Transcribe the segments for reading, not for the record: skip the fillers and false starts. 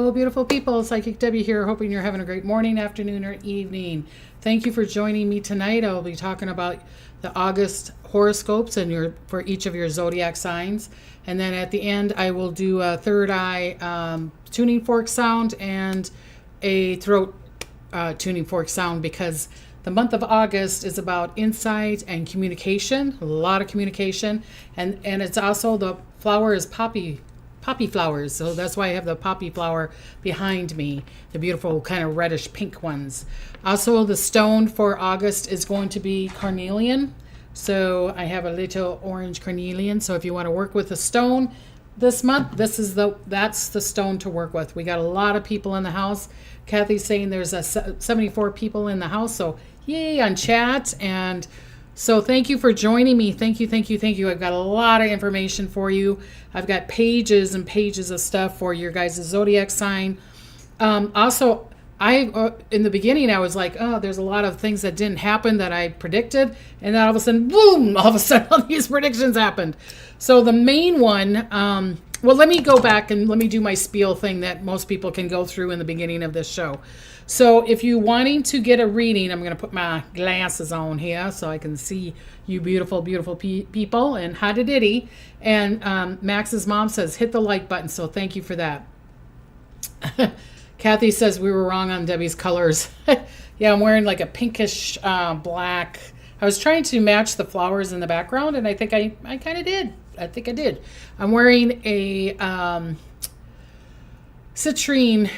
Hello, beautiful people. Psychic Debbie here, hoping you're having a great morning, afternoon, or evening. Thank you for joining me tonight. I'll be talking about the August horoscopes and for each of your zodiac signs. And then at the end, I will do a third eye tuning fork sound and a throat tuning fork sound, because the month of August is about insight and communication, a lot of communication. And it's also, the flower is poppy flowers, so that's why I have the poppy flower behind me, the beautiful kind of reddish pink ones. Also, the stone for August is going to be carnelian, so I have a little orange carnelian. So if you want to work with a stone this month, that's the stone to work with. We got a lot of people in the house. Kathy's saying there's 74 people in the house, so yay on chat. And so thank you for joining me. Thank you. I've got a lot of information for you. I've got pages and pages of stuff for your guys' zodiac sign. Also, in the beginning, I was like, oh, there's a lot of things that didn't happen that I predicted. And then all of a sudden, boom, all these predictions happened. So the main one, well, let me go back and let me do my spiel thing that most people can go through in the beginning of this show. So if you're wanting to get a reading, I'm going to put my glasses on here so I can see you beautiful, beautiful people. And hi to Diddy. And Max's mom says, hit the like button. So thank you for that. Kathy says we were wrong on Debbie's colors. Yeah, I'm wearing like a pinkish black. I was trying to match the flowers in the background, and I think I kind of did. I think I did. I'm wearing a citrine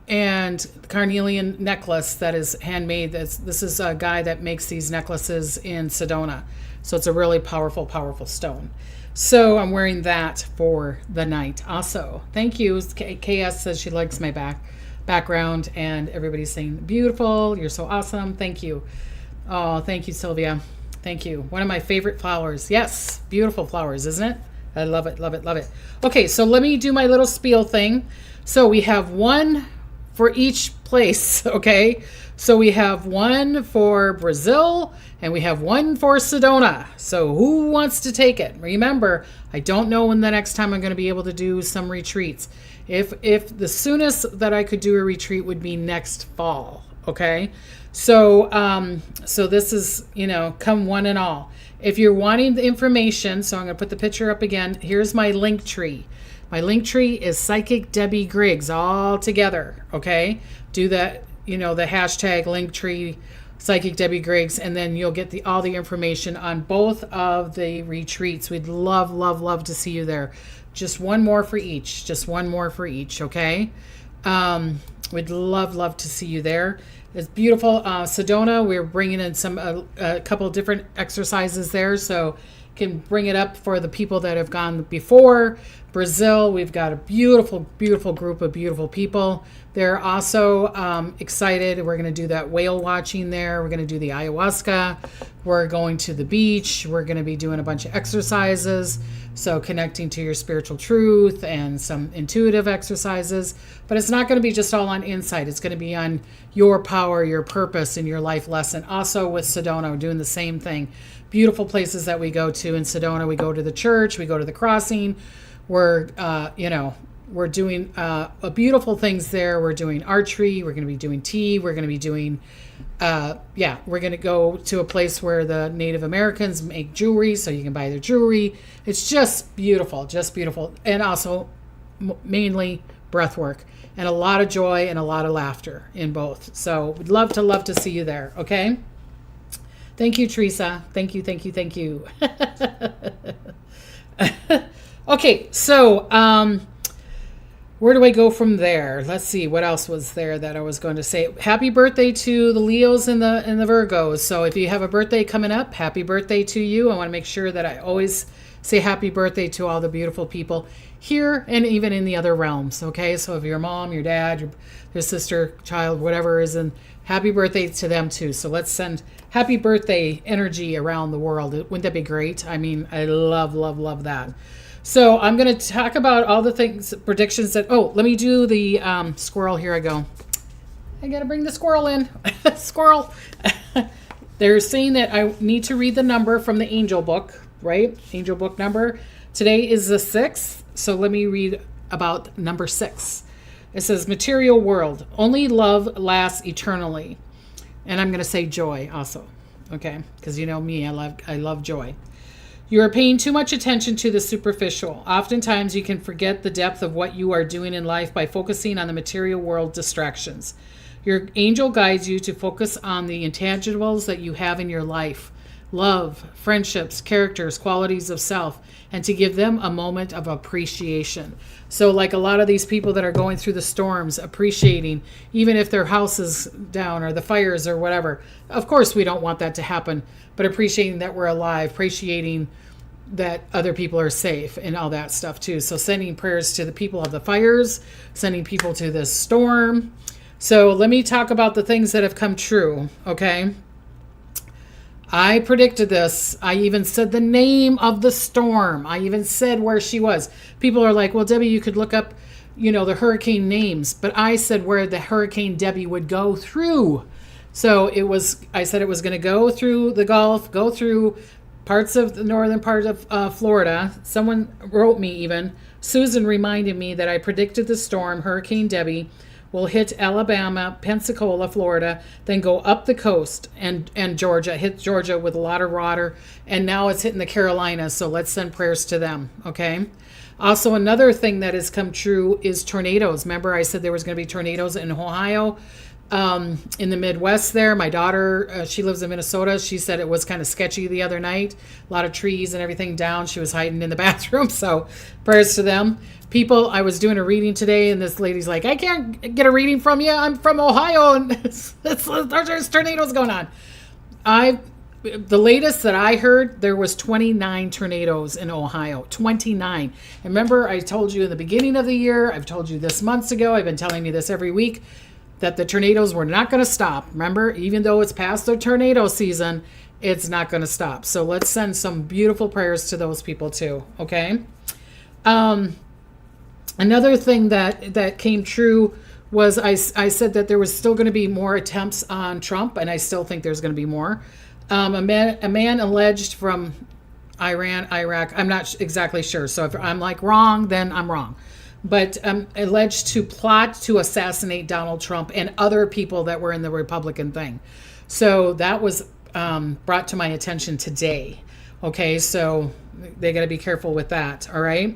and carnelian necklace that is handmade. This is a guy that makes these necklaces in Sedona. So it's a really powerful, powerful stone. So I'm wearing that for the night also. Thank you. KS says she likes my background, and everybody's saying, beautiful, you're so awesome. Thank you. Oh, thank you, Sylvia. Thank you. One of my favorite flowers. Yes, beautiful flowers, isn't it? I love it, love it, love it. Okay, so let me do my little spiel thing. So we have one for each place, okay? So we have one for Brazil and we have one for Sedona. So who wants to take it? Remember, I don't know when the next time I'm going to be able to do some retreats. If the soonest that I could do a retreat would be next fall, okay? So this is, come one and all. If you're wanting the information, so I'm going to put the picture up again. Here's my link tree. My link tree is Psychic Debbie Griggs, all together, okay? Do that, the hashtag link tree, Psychic Debbie Griggs, and then you'll get all the information on both of the retreats. We'd love, love, love to see you there. Just one more for each. Just one more for each, okay? We'd love, love to see you there. It's beautiful. Sedona, we're bringing in a couple of different exercises there, so can bring it up for the people that have gone before. Brazil, we've got a beautiful, beautiful group of beautiful people. They're also excited. We're going to do that whale watching there. We're going to do the ayahuasca. We're going to the beach. We're going to be doing a bunch of exercises. So connecting to your spiritual truth and some intuitive exercises. But it's not going to be just all on insight. It's going to be on your power, your purpose, and your life lesson. Also with Sedona, we're doing the same thing. Beautiful places that we go to in Sedona. We go to the church. We go to the crossing. We're doing beautiful things there. We're doing archery. We're going to be doing tea. We're going to be doing, we're going to go to a place where the Native Americans make jewelry, so you can buy their jewelry. It's just beautiful, and also mainly breath work and a lot of joy and a lot of laughter in both. So we'd love to see you there. Okay. Thank you, Teresa. Thank you. Okay, so where do I go from there? Let's see, what else was there that I was going to say? Happy birthday to the Leos and the Virgos. So if you have a birthday coming up, happy birthday to you. I want to make sure that I always say happy birthday to all the beautiful people here and even in the other realms. Okay, so if your mom, your dad, your sister, child, whatever is in, happy birthday to them too. So let's send happy birthday energy around the world. Wouldn't that be great? I mean, I love, love, love that. So I'm going to talk about all the things, predictions that, let me do the squirrel. Here I go. I got to bring the squirrel in. Squirrel. They're saying that I need to read the number from the angel book, right? Angel book number. Today is the 6th. So let me read about number 6. It says material world. Only love lasts eternally. And I'm going to say joy also. Okay? Because you know me, I love joy. You are paying too much attention to the superficial. Oftentimes you can forget the depth of what you are doing in life by focusing on the material world distractions. Your angel guides you to focus on the intangibles that you have in your life. Love, friendships, characters, qualities of self, and to give them a moment of appreciation. So like a lot of these people that are going through the storms, appreciating, even if their house is down or the fires or whatever. Of course, we don't want that to happen, but appreciating that we're alive, appreciating that other people are safe and all that stuff too. So sending prayers to the people of the fires, sending people to this storm. So let me talk about the things that have come true, okay? I predicted this. I even said the name of the storm. I even said where she was. People are like, well, Debbie, you could look up, the hurricane names. But I said where the hurricane Debbie would go through. So I said it was going to go through the Gulf, go through parts of the northern part of Florida. Someone wrote me even. Susan reminded me that I predicted the storm, Hurricane Debbie, will hit Alabama, Pensacola, Florida, then go up the coast and Georgia, hit Georgia with a lot of water, and now it's hitting the Carolinas, so let's send prayers to them, okay? Also, another thing that has come true is tornadoes. Remember I said there was going to be tornadoes in Ohio, in the Midwest there. My daughter, she lives in Minnesota. She said it was kind of sketchy the other night. A lot of trees and everything down. She was hiding in the bathroom, so prayers to them. People, I was doing a reading today, and this lady's like, I can't get a reading from you. I'm from Ohio, and there's tornadoes going on. The latest that I heard, there was 29 tornadoes in Ohio. 29. And remember, I told you in the beginning of the year, I've told you this months ago, I've been telling you this every week, that the tornadoes were not going to stop. Remember, even though it's past the tornado season, it's not going to stop. So let's send some beautiful prayers to those people too, okay? Another thing that came true was I said that there was still going to be more attempts on Trump, and I still think there's going to be more. A man alleged from Iran, Iraq, I'm not exactly sure. So if I'm like wrong, then I'm wrong. But alleged to plot to assassinate Donald Trump and other people that were in the Republican thing. So that was brought to my attention today. Okay, so they got to be careful with that, all right?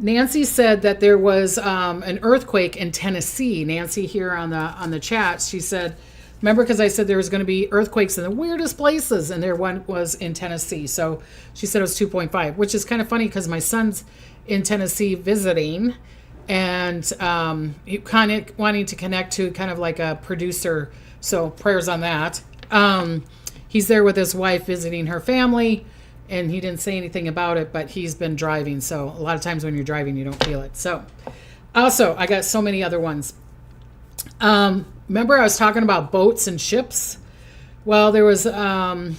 Nancy said that there was an earthquake in Tennessee. Nancy here on the chat, she said, remember, because I said there was going to be earthquakes in the weirdest places, and there one was in Tennessee. So she said it was 2.5, which is kind of funny because my son's in Tennessee visiting, and he kind of wanting to connect to kind of like a producer. So prayers on that. He's there with his wife visiting her family, and he didn't say anything about it, but he's been driving. So a lot of times when you're driving, you don't feel it. So also, I got so many other ones. Remember I was talking about boats and ships? Well, there was a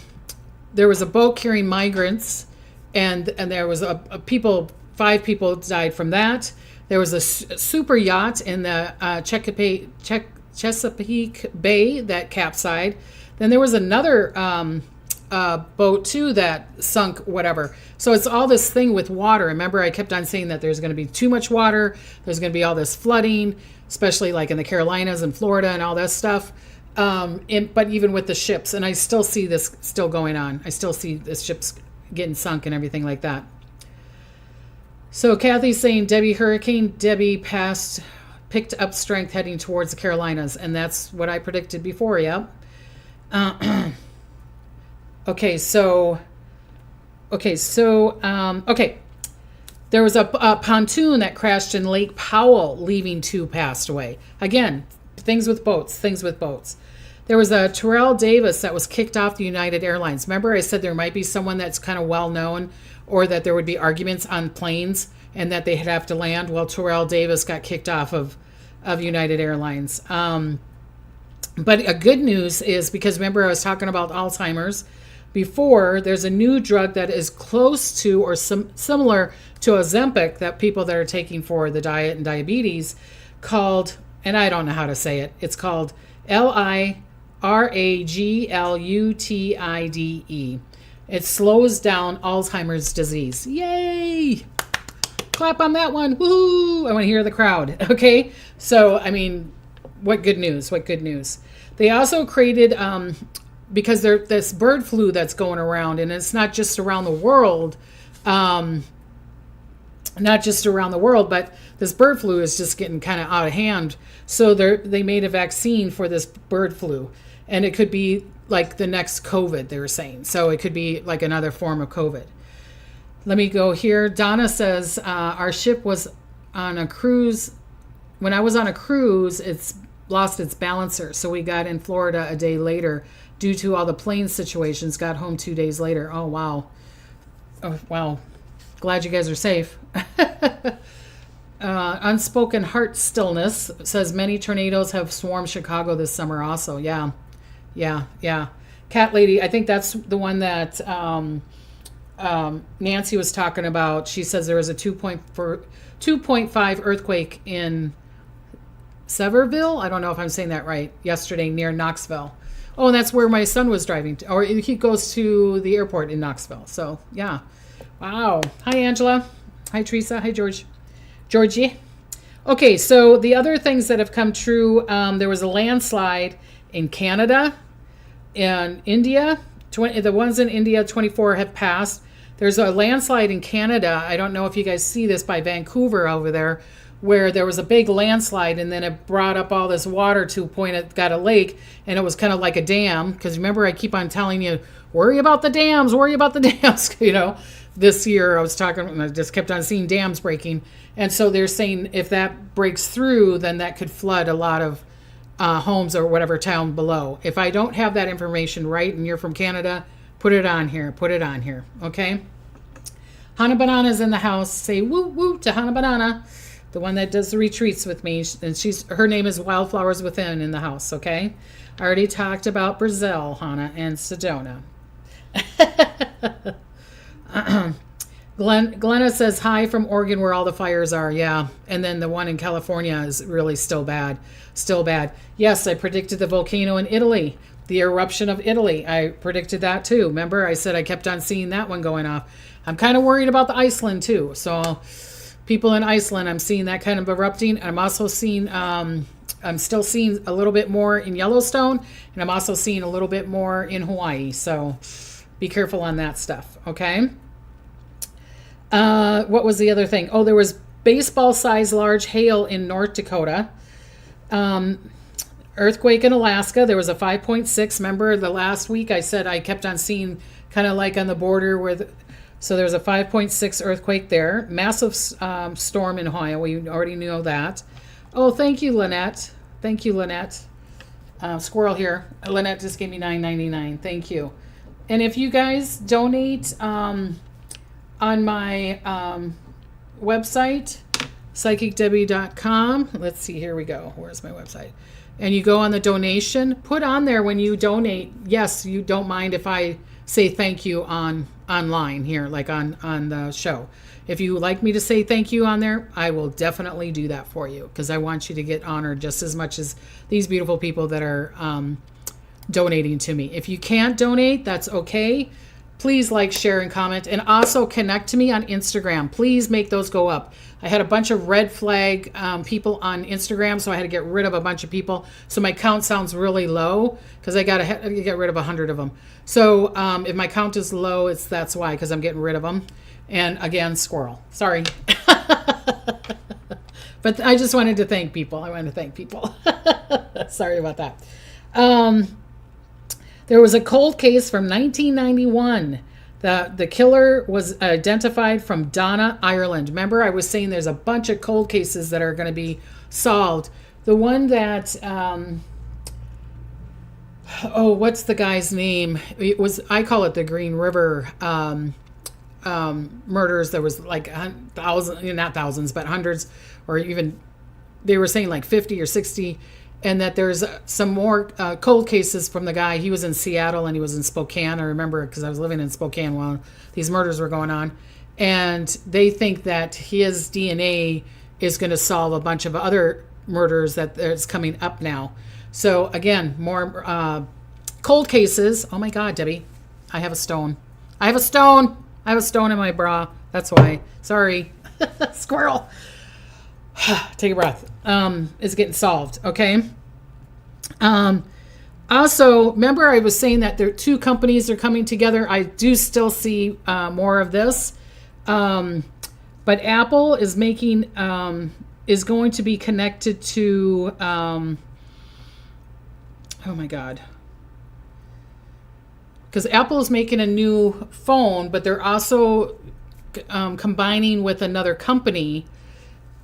boat carrying migrants, and there was five people died from that. There was a super yacht in the Chesapeake Bay that capsized. Then there was another boat too that sunk, whatever. So it's all this thing with water. Remember I kept on saying that there's going to be too much water. There's going to be all this flooding, especially like in the Carolinas and Florida and all that stuff. But even with the ships, and I still see this still going on. I still see the ships getting sunk and everything like that. So Kathy's saying Hurricane Debbie picked up strength heading towards the Carolinas, and that's what I predicted before. Yep. Okay. There was a pontoon that crashed in Lake Powell, leaving 2 passed away. Again, things with boats. There was a Terrell Davis that was kicked off the United Airlines. Remember I said there might be someone that's kind of well known, or that there would be arguments on planes and that they'd have to land. Well, Terrell Davis got kicked off of United Airlines. But a good news is, because remember I was talking about Alzheimer's before, there's a new drug that is close to or similar to Ozempic that people that are taking for the diet and diabetes called, and I don't know how to say it, it's called Liraglutide. It slows down Alzheimer's disease. Yay! clap on that one. Woo! I want to hear the crowd. Okay. So, I mean, what good news. What good news. They also created, because there's this bird flu that's going around, and it's not just around the world, but this bird flu is just getting kind of out of hand. So they made a vaccine for this bird flu, and it could be like the next COVID, they were saying. So it could be like another form of COVID. Let me go here. Donna says, our ship was on a cruise. When I was on a cruise, it's lost its balancer. So we got in Florida a day later due to all the plane situations, got home 2 days later. Oh, wow. Oh, wow. Glad you guys are safe. Unspoken heart stillness says many tornadoes have swarmed Chicago this summer also. Yeah. Cat Lady, I think that's the one that Nancy was talking about. She says there was a 2.5 earthquake in Sevierville. I don't know if I'm saying that right. Yesterday near Knoxville. Oh, and that's where my son was driving to, or he goes to the airport in Knoxville. So yeah. Wow. Hi, Angela. Hi, Teresa. Hi, Georgie. Okay, so the other things that have come true, there was a landslide in Canada and India. The ones in India, 24 have passed. There's a landslide in Canada. I don't know if you guys see this by Vancouver over there, where there was a big landslide, and then it brought up all this water to a point it got a lake, and it was kind of like a dam. Because remember, I keep on telling you, worry about the dams. You know, this year I was talking, and I just kept on seeing dams breaking. And so they're saying if that breaks through, then that could flood a lot of homes or whatever town below. If I don't have that information right, and you're from Canada, put it on here. Okay? Hannah Banana's in the house. Say woo woo to Hannah Banana, the one that does the retreats with me, and her name is Wildflowers Within in the house. Okay, I already talked about Brazil, Hannah, and Sedona. Glenna says hi from Oregon, where all the fires are. Yeah, and then the one in California is really still bad. Yes, I predicted the volcano in Italy, the eruption of Italy. I predicted that too. Remember, I said I kept on seeing that one going off. I'm kind of worried about the Iceland too. So people in Iceland, I'm seeing that kind of erupting. I'm also seeing, I'm still seeing a little bit more in Yellowstone, and I'm also seeing a little bit more in Hawaii. So be careful on that stuff. Okay. What was the other thing? Oh, there was baseball-sized large hail in North Dakota. Earthquake in Alaska. There was a 5.6. Remember the last week I said I kept on seeing kind of like on the border so there's a 5.6 earthquake there. Massive storm in Ohio. We already know that. Oh, thank you, Lynette. Squirrel here. Lynette just gave me $9.99. Thank you. And if you guys donate on my website, psychicdebbie.com. Let's see, here we go. Where's my website? And you go on the donation, put on there when you donate, yes, you don't mind if I say thank you online here, like on the show. If you like me to say thank you on there, I will definitely do that for you, because I want you to get honored just as much as these beautiful people that are donating to me. If you can't donate, that's okay. Please like, share, and comment. And also connect to me on Instagram. Please make those go up. I had a bunch of red flag people on Instagram, so I had to get rid of a bunch of people. So my count sounds really low because I got to get rid of 100 of them. So if my count is low, that's why, because I'm getting rid of them. And again, squirrel. Sorry. But I just wanted to thank people. Sorry about that. There was a cold case from 1991. The killer was identified from Donna, Ireland. Remember, I was saying there's a bunch of cold cases that are going to be solved. The one that, what's the guy's name? I call it the Green River murders. There was like thousands, not thousands, but hundreds, or even they were saying like 50 or 60. And that there's some more cold cases from the guy. He was in Seattle and he was in Spokane. I remember because I was living in Spokane while these murders were going on. And they think that his DNA is going to solve a bunch of other murders that is coming up now. So again, more cold cases. Oh my God, Debbie, I have a stone in my bra. That's why. Sorry. Squirrel. Take a breath. Is getting solved. Okay. Also, remember I was saying that there are two companies are coming together. I do still see more of this. But Apple is making, is going to be connected to, oh my God. Because Apple is making a new phone, but they're also combining with another company.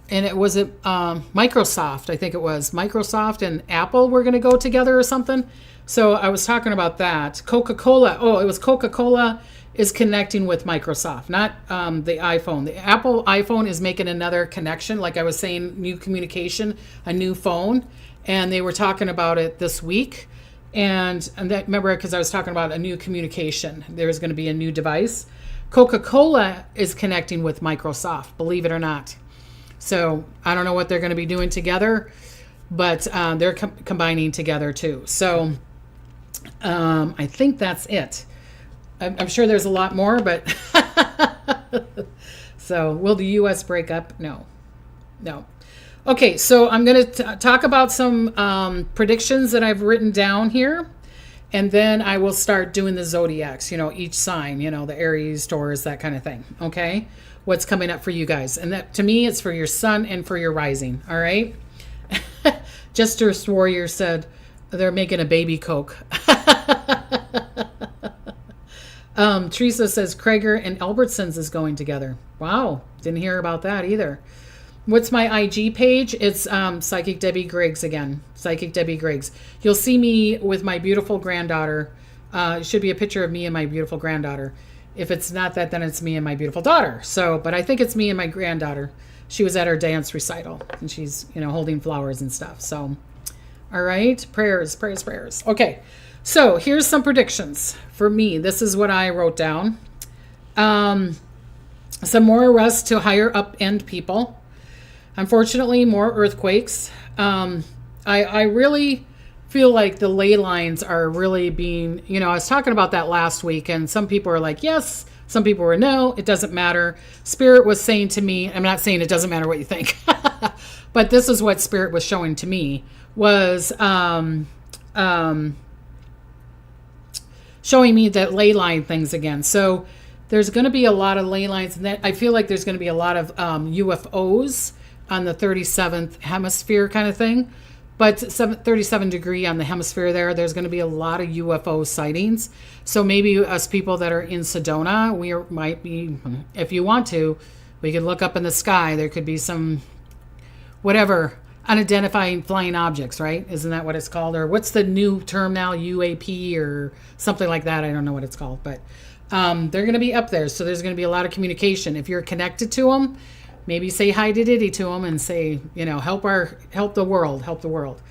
And it was Microsoft, I think it was. Microsoft and Apple were going to go together or something. So I was talking about that. Coca-Cola. Oh, it was Coca-Cola is connecting with Microsoft, not the iPhone. The Apple iPhone is making another connection. Like I was saying, new communication, a new phone. And they were talking about it this week. And that, remember, because I was talking about a new communication. There's going to be a new device. Coca-Cola is connecting with Microsoft, believe it or not. So I don't know what they're going to be doing together, but they're combining together too. So I think that's it. I'm sure there's a lot more, but so will the U.S. break up? No. Okay, so I'm going to talk about some predictions that I've written down here, and then I will start doing the zodiacs, each sign, the Aries, Taurus, that kind of thing. Okay. What's coming up for you guys. And that to me, it's for your sun and for your rising. All right. Justice Warrior said they're making a baby Coke. Teresa says Krager and Albertsons is going together. Wow. Didn't hear about that either. What's my IG page? It's Psychic Debbie Griggs again. Psychic Debbie Griggs. You'll see me with my beautiful granddaughter. It should be a picture of me and my beautiful granddaughter. If it's not that, then it's me and my beautiful daughter. So, but I think it's me and my granddaughter. She was at her dance recital and she's, holding flowers and stuff. So, all right. Prayers. Okay. So here's some predictions for me. This is what I wrote down. Some more arrests to higher up end people. Unfortunately, more earthquakes. I really feel like the ley lines are really being, I was talking about that last week and some people are like, yes, some people were no, it doesn't matter. Spirit was saying to me, I'm not saying it doesn't matter what you think, but this is what Spirit was showing to me was showing me that ley line things again. So there's going to be a lot of ley lines and that I feel like there's going to be a lot of UFOs on the 37th hemisphere kind of thing. But 37 degree on the hemisphere there's going to be a lot of UFO sightings. So maybe us people that are in Sedona, might be, if you want to, we could look up in the sky. There could be some, whatever, unidentified flying objects, right? Isn't that what it's called? Or what's the new term now? UAP or something like that. I don't know what it's called. But they're going to be up there. So there's going to be a lot of communication. If you're connected to them, maybe say hi to Diddy to them and say, help the world.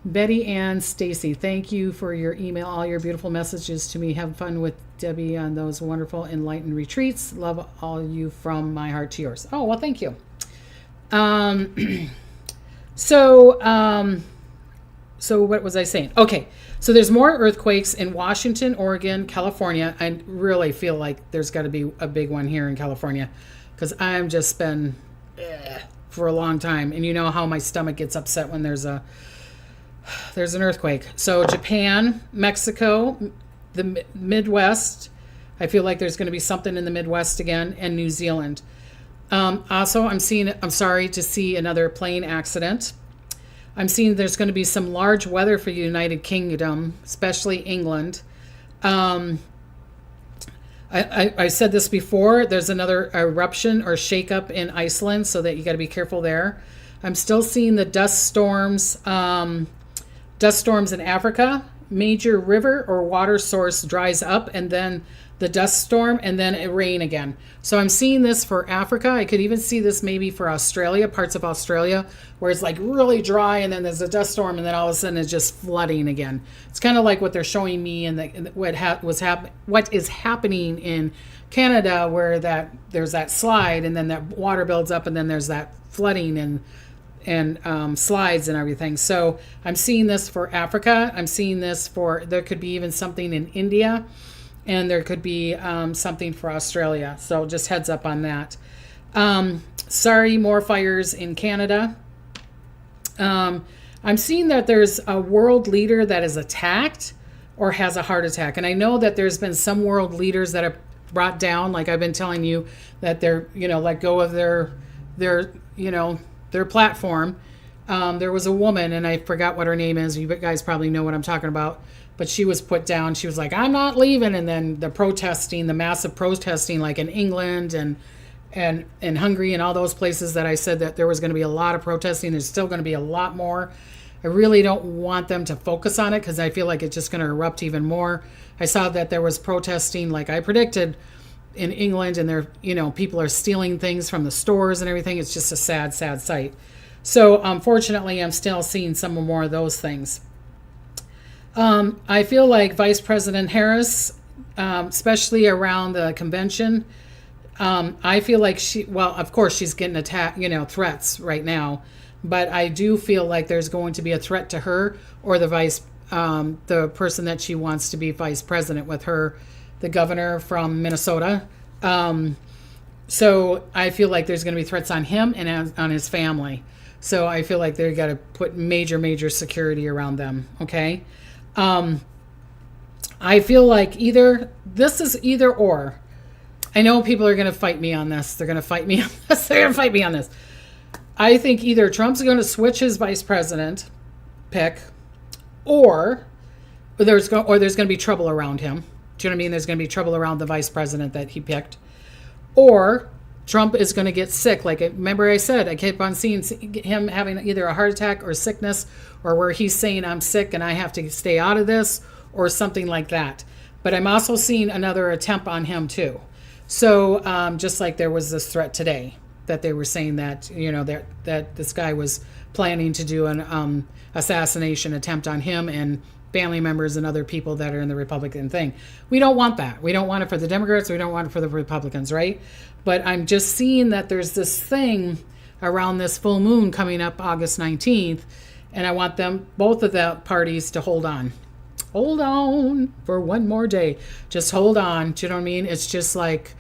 Betty Ann Stacy, thank you for your email, all your beautiful messages to me. Have fun with Debbie on those wonderful enlightened retreats. Love all you from my heart to yours. Oh, well, thank you. So what was I saying? Okay. So there's more earthquakes in Washington, Oregon, California. I really feel like there's got to be a big one here in California. Because I'm just been for a long time. And you know how my stomach gets upset when there's an earthquake. So Japan, Mexico, the Midwest. I feel like there's going to be something in the Midwest again. And New Zealand. Also, I'm sorry to see another plane accident. I'm seeing there's going to be some large weather for the United Kingdom, especially England. I said this before, there's another eruption or shakeup in Iceland, so that you got to be careful there. I'm still seeing the dust storms in Africa. Major river or water source dries up, and then the dust storm, and then it rain again. So I'm seeing this for Africa. I could even see this maybe for Australia, parts of Australia, where it's like really dry, and then there's a dust storm, and then all of a sudden it's just flooding again. It's kind of like what they're showing me and what is happening in Canada, where there's that slide, and then that water builds up, and then there's that flooding and slides and everything. So I'm seeing this for Africa. I'm seeing this there could be even something in India. And there could be something for Australia. So just heads up on that. Sorry, more fires in Canada. I'm seeing that there's a world leader that is attacked or has a heart attack. And I know that there's been some world leaders that are brought down. Like I've been telling you that they're, let go of their platform. There was a woman, and I forgot what her name is. You guys probably know what I'm talking about. But she was put down. She was like, I'm not leaving. And then the massive protesting, like in England and Hungary and all those places that I said that there was going to be a lot of protesting. There's still going to be a lot more. I really don't want them to focus on it because I feel like it's just going to erupt even more. I saw that there was protesting, like I predicted, in England, and people are stealing things from the stores and everything. It's just a sad, sad sight. So unfortunately, I'm still seeing some more of those things. I feel like Vice President Harris, especially around the convention, I feel like of course she's getting attacked, threats right now, but I do feel like there's going to be a threat to her or the person that she wants to be vice president with her, the governor from Minnesota. So I feel like there's going to be threats on him and on his family. So I feel like they've got to put major security around them. Okay. I feel like this is either or. I know people are going to fight me on this. They're going to fight me on this. They're going to fight me on this. I think either Trump's going to switch his vice president pick, or there's going to be trouble around him. Do you know what I mean? There's going to be trouble around the vice president that he picked, or Trump is going to get sick. Like, remember I said, I kept on seeing him having either a heart attack or sickness, or where he's saying I'm sick and I have to stay out of this, or something like that. But I'm also seeing another attempt on him too. So just like there was this threat today that they were saying that, that this guy was planning to do an assassination attempt on him and family members and other people that are in the Republican thing. We don't want that. We don't want it for the Democrats. We don't want it for the Republicans, right? But I'm just seeing that there's this thing around this full moon coming up August 19th, and I want both of the parties to hold on. Hold on for one more day. Just hold on. Do you know what I mean? It's just like,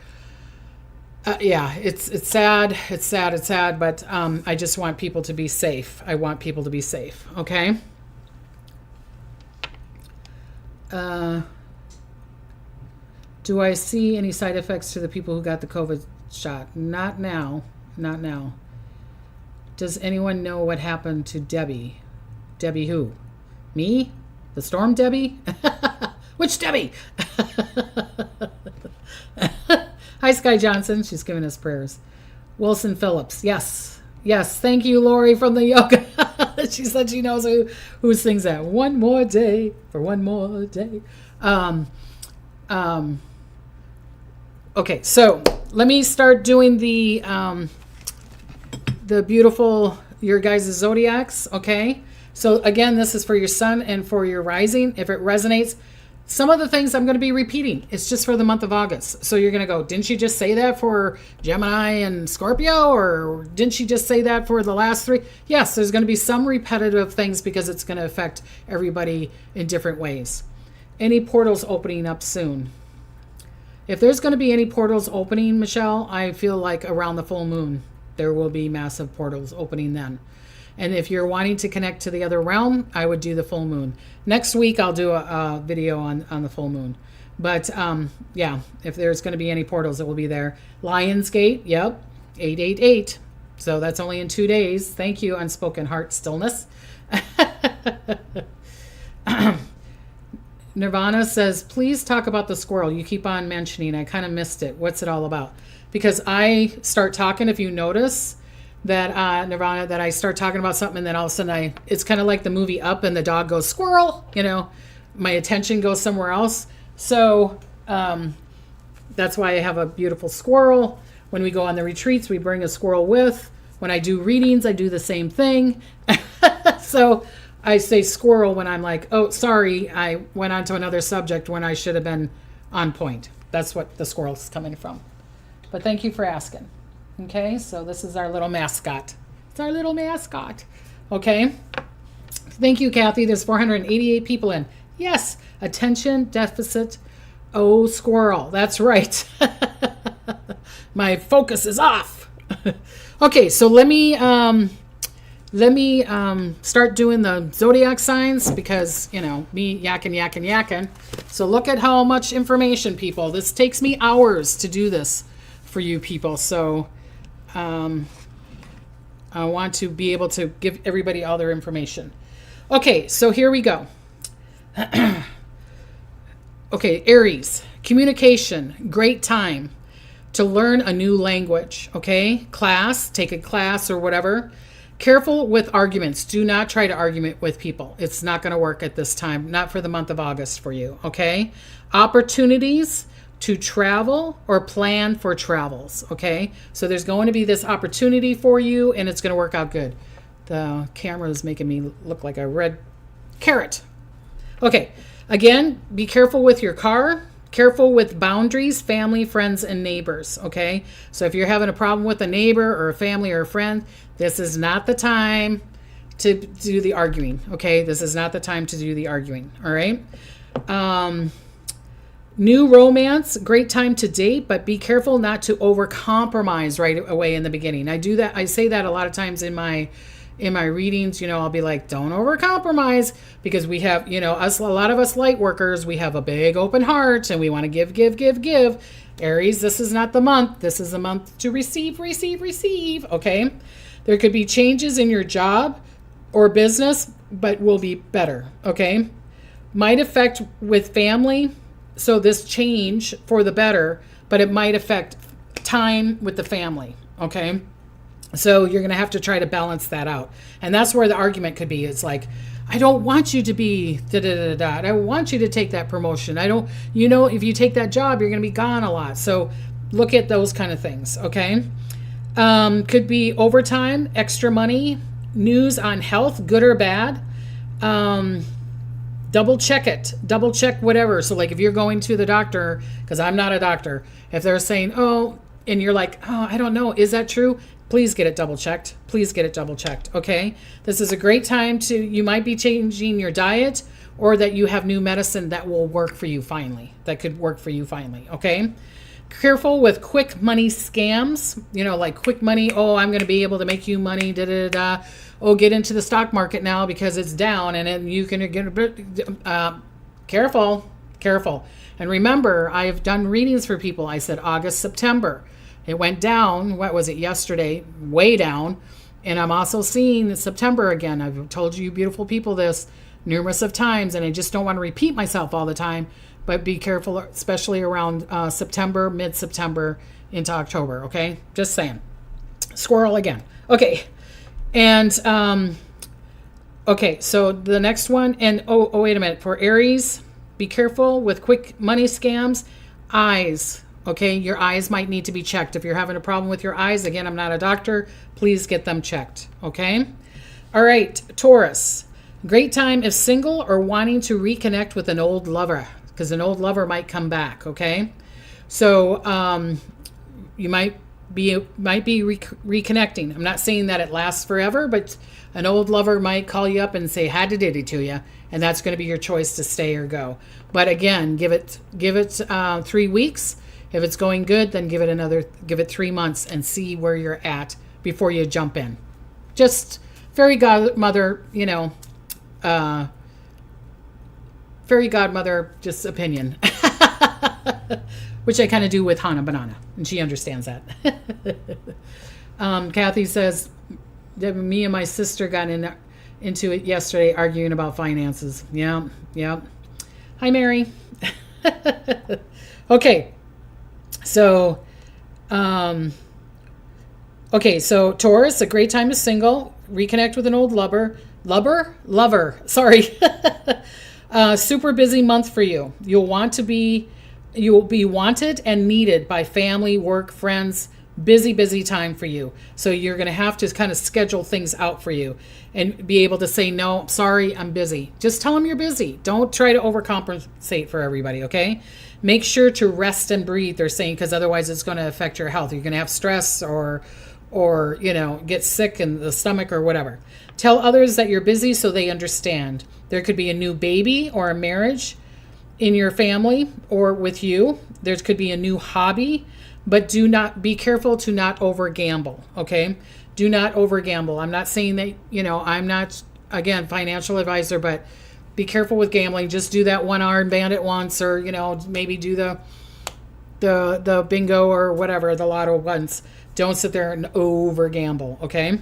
it's sad. It's sad. But I just want people to be safe. I want people to be safe. Okay. Do I see any side effects to the people who got the COVID shot? Not now. Does anyone know what happened to Debbie? Debbie who? Me? The Storm Debbie? Which Debbie? Hi, Sky Johnson. She's giving us prayers. Wilson Phillips. Yes. Thank you, Lori, from the yoga. She said she knows who sings that. One more day for one more day. Okay, so let me start doing the beautiful, your guys' zodiacs, okay? So again, this is for your sun and for your rising. If it resonates, some of the things I'm going to be repeating. It's just for the month of August. So you're going to go, didn't she just say that for Gemini and Scorpio? Or didn't she just say that for the last three? Yes, there's going to be some repetitive things because it's going to affect everybody in different ways. Any portals opening up soon? If there's going to be any portals opening, Michelle, I feel like around the full moon, there will be massive portals opening then. And if you're wanting to connect to the other realm, I would do the full moon. Next week, I'll do a video on the full moon. But if there's going to be any portals, it will be there. Lionsgate, yep, 888. So that's only in 2 days. Thank you, Unspoken Heart Stillness. Nirvana says, please talk about the squirrel. You keep on mentioning. I kind of missed it. What's it all about? Because I start talking, if you notice, that Nirvana, that I start talking about something and then all of a sudden it's kind of like the movie Up and the dog goes squirrel, my attention goes somewhere else. So that's why I have a beautiful squirrel. When we go on the retreats, we bring a squirrel with. When I do readings, I do the same thing. So I say squirrel when I'm like, oh, sorry, I went on to another subject when I should have been on point. That's what the squirrel is coming from. But thank you for asking. Okay, so this is our little mascot. It's our little mascot. Okay. Thank you, Kathy. There's 488 people in. Yes, attention deficit. Oh, squirrel. That's right. My focus is off. Okay, so let me start doing the zodiac signs because, me yakking. So look at how much information, people. This takes me hours to do this for you people. So I want to be able to give everybody all their information. Okay, so here we go. Okay, Aries, communication, great time to learn a new language, okay? Take a class or whatever. Careful with arguments. Do not try to argue with people. It's not going to work at this time, not for the month of August for you, okay? Opportunities to travel or plan for travels, okay? So there's going to be this opportunity for you, and it's going to work out good. The camera is making me look like a red carrot. Okay, again, be careful with your car. Careful with boundaries, family, friends, and neighbors, okay? So if you're having a problem with a neighbor or a family or a friend, this is not the time to do the arguing, okay? This is not the time to do the arguing, all right? New romance, great time to date, but be careful not to overcompromise right away in the beginning. I say that a lot of times in my readings. I'll be like, don't overcompromise, because we have, a lot of us light workers, we have a big open heart and we want to give. Aries, this is not the month. This is the month to receive, okay? There could be changes in your job or business, but will be better, okay? Might affect with family, so this change for the better, but it might affect time with the family, okay? So you're going to have to try to balance that out. And that's where the argument could be. It's like, I don't want you to be da-da-da-da. I want you to take that promotion. If you take that job, you're going to be gone a lot. So look at those kind of things, okay? Could be overtime, extra money, news on health, good or bad. Double check it. Double check whatever. So like if you're going to the doctor, because I'm not a doctor, if they're saying, and you're like, I don't know, is that true? Please get it double checked. Okay? This is a great time you might be changing your diet, or that you have new medicine that will work for you finally. Okay? Careful with quick money scams, like quick money. I'm going to be able to make you money. Get into the stock market now because it's down, and then you can get a bit, careful. And remember, I've done readings for people. I said August, September. It went down, what was it, yesterday? Way down. And I'm also seeing September again. I've told you beautiful people this numerous of times, and I just don't want to repeat myself all the time. But be careful, especially around September, mid-September into October, okay? Just saying. Squirrel again. Okay. And, okay, so the next one, and, wait a minute. For Aries, be careful with quick money scams. Eyes. Okay, your eyes might need to be checked. If you're having a problem with your eyes, again, I'm not a doctor, please get them checked, okay? All right, Taurus. Great time if single or wanting to reconnect with an old lover, because an old lover might come back, okay? So you might be reconnecting. I'm not saying that it lasts forever, but an old lover might call you up and say "Had to diddy" to you, and that's going to be your choice to stay or go. But again, give it 3 weeks. If it's going good, then give it 3 months and see where you're at before you jump in. Just fairy godmother, fairy godmother, just opinion, which I kind of do with Hannah Banana, and she understands that. Kathy says, me and my sister got into it yesterday arguing about finances. Yeah. Hi, Mary. Okay. So, so Taurus, a great time to single, reconnect with an old lover, sorry. Super busy month for you. You will be wanted and needed by family, work, friends. Busy time for you. So you're going to have to kind of schedule things out for you and be able to say, no, sorry, I'm busy. Just tell them you're busy. Don't try to overcompensate for everybody, okay? Make sure to rest and breathe, they're saying, because otherwise it's going to affect your health. You're going to have stress or get sick in the stomach or whatever. Tell others that you're busy so they understand. There could be a new baby or a marriage in your family or with you. There could be a new hobby, but do not be careful to not over gamble. Okay. Do not over gamble. I'm not saying that, I'm not, again, financial advisor, but be careful with gambling. Just do that one arm bandit once, or, maybe do the bingo or whatever, the lotto once. Don't sit there and over gamble. Okay.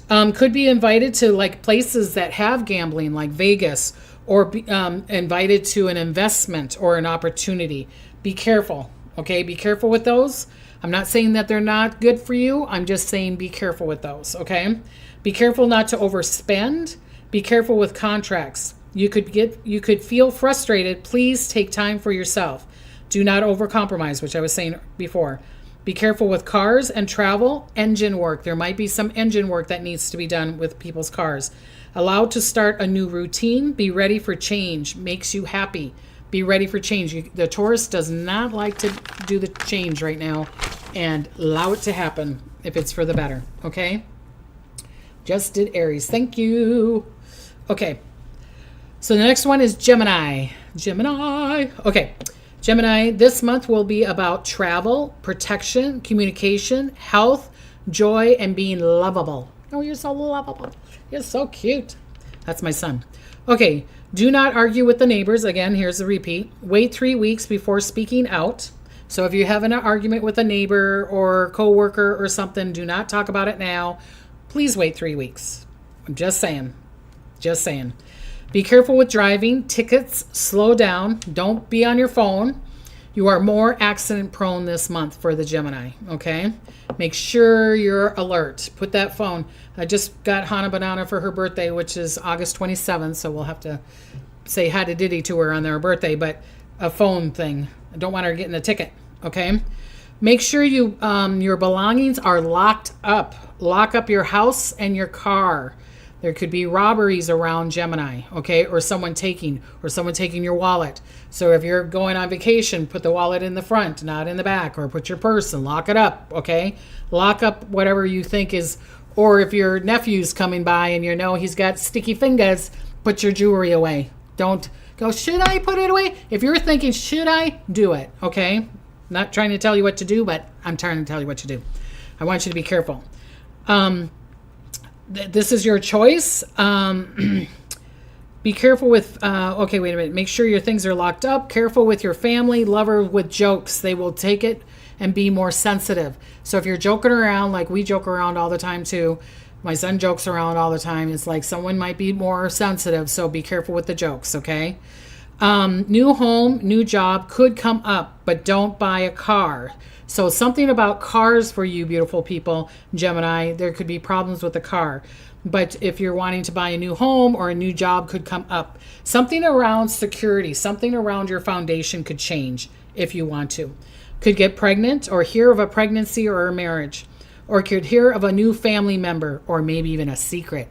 Could be invited to like places that have gambling, like Vegas, or be, invited to an investment or an opportunity. Be careful. Okay. Be careful with those. I'm not saying that they're not good for you. I'm just saying be careful with those. Okay. Be careful not to overspend. Be careful with contracts. You could feel frustrated. Please take time for yourself. Do not overcompromise, which I was saying before. Be careful with cars and travel, engine work. There might be some engine work that needs to be done with people's cars. Allowed to start a new routine. Be ready for change. Makes you happy. Be ready for change. The Taurus does not like to do the change right now, and allow it to happen if it's for the better. Okay? Just did Aries. Thank you. Okay. So the next one is Gemini. Okay. Gemini, this month will be about travel, protection, communication, health, joy, and being lovable. Oh, you're so lovable. You're so cute. That's my son. Okay. Do not argue with the neighbors. Again, here's the repeat. Wait 3 weeks before speaking out. So if you have an argument with a neighbor or coworker or something, do not talk about it now. Please wait 3 weeks. I'm just saying. Be careful with driving, tickets, slow down. Don't be on your phone. You are more accident prone this month for the Gemini, okay? Make sure you're alert. Put that phone. I just got Hannah Banana for her birthday, which is August 27th, so we'll have to say hi to Diddy to her on their birthday, but a phone thing. I don't want her getting a ticket, okay? Make sure your belongings are locked up. Lock up your house and your car. There could be robberies around Gemini, okay, or someone taking your wallet. So if you're going on vacation, put the wallet in the front, not in the back, or put your purse and lock it up, okay? Lock up whatever you think is, or if your nephew's coming by and he's got sticky fingers, put your jewelry away. Don't go, should I put it away? If you're thinking, should I, do it, okay? Not trying to tell you what to do, but I'm trying to tell you what to do. I want you to be careful. This is your choice. Be careful with, okay, wait a minute. Make sure your things are locked up. Careful with your family, lover with jokes. They will take it and be more sensitive. So if you're joking around, like we joke around all the time too, my son jokes around all the time. It's like someone might be more sensitive. So be careful with the jokes, okay? New home, new job could come up, but don't buy a car. So something about cars for you, beautiful people, Gemini, there could be problems with the car. But if you're wanting to buy a new home or a new job could come up. Something around security, something around your foundation could change if you want to. Could get pregnant or hear of a pregnancy or a marriage. Or could hear of a new family member or maybe even a secret.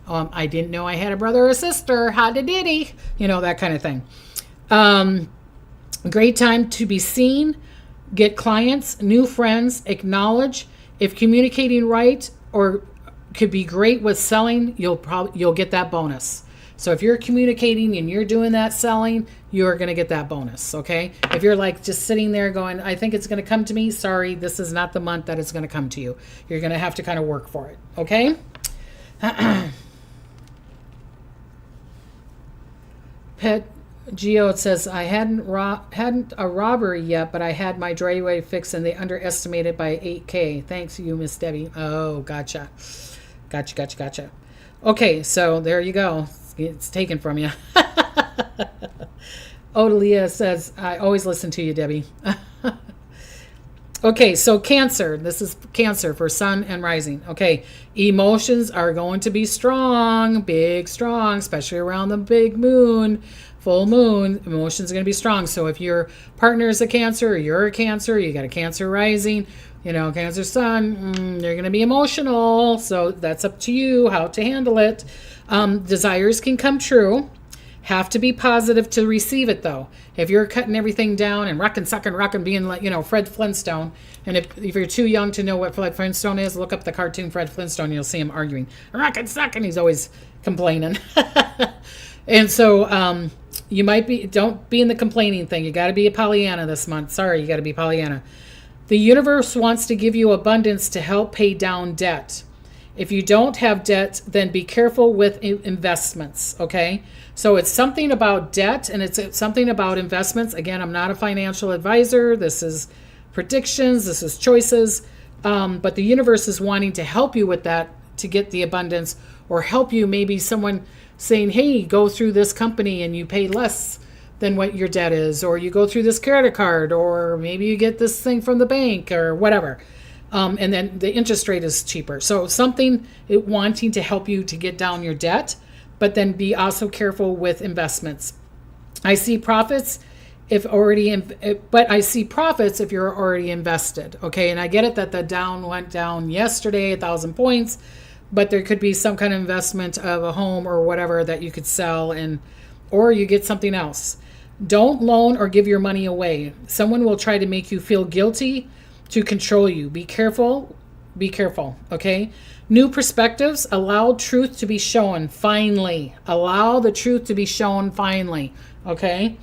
I didn't know I had a brother or sister. How did he? That kind of thing. Great time to be seen. Get clients, new friends, acknowledge. If communicating right or could be great with selling, you'll get that bonus. So if you're communicating and you're doing that selling, you're going to get that bonus, okay? If you're like just sitting there going, I think it's going to come to me, sorry, this is not the month that it's going to come to you. You're going to have to kind of work for it, okay? Pet Geo says, I hadn't a robbery yet, but I had my driveway fixed and they underestimated by $8,000. Thanks you, Miss Debbie. Oh, gotcha. Okay, so there you go. It's taken from you. Odalia says, I always listen to you, Debbie. Okay, so Cancer. This is Cancer for Sun and Rising. Okay, emotions are going to be strong, especially around the big moon. Full moon, emotions are going to be strong. So if your partner is a Cancer or you're a Cancer, you got a Cancer rising, Cancer sun, you're going to be emotional. So that's up to you how to handle it. Desires can come true. Have to be positive to receive it, though. If you're cutting everything down and rocking, being like, Fred Flintstone, and if you're too young to know what Fred Flintstone is, look up the cartoon Fred Flintstone, you'll see him arguing. Rockin', he's always complaining. And so, don't be in the complaining thing. You got to be a Pollyanna this month. Sorry, you got to be Pollyanna. The universe wants to give you abundance to help pay down debt. If you don't have debt, then be careful with investments, okay? So it's something about debt and it's something about investments. Again, I'm not a financial advisor. This is predictions. This is choices. But the universe is wanting to help you with that to get the abundance, or help you, maybe someone saying, hey, go through this company and you pay less than what your debt is, or you go through this credit card, or maybe you get this thing from the bank or whatever. And then the interest rate is cheaper. So something wanting to help you to get down your debt, but then be also careful with investments. I see profits if you're already invested. Okay. And I get it that the Dow went down yesterday, 1,000 points, but there could be some kind of investment of a home or whatever that you could sell, or you get something else. Don't loan or give your money away. Someone will try to make you feel guilty to control you. Be careful. Be careful. Okay. New perspectives. Allow truth to be shown finally. Allow the truth to be shown finally. Okay.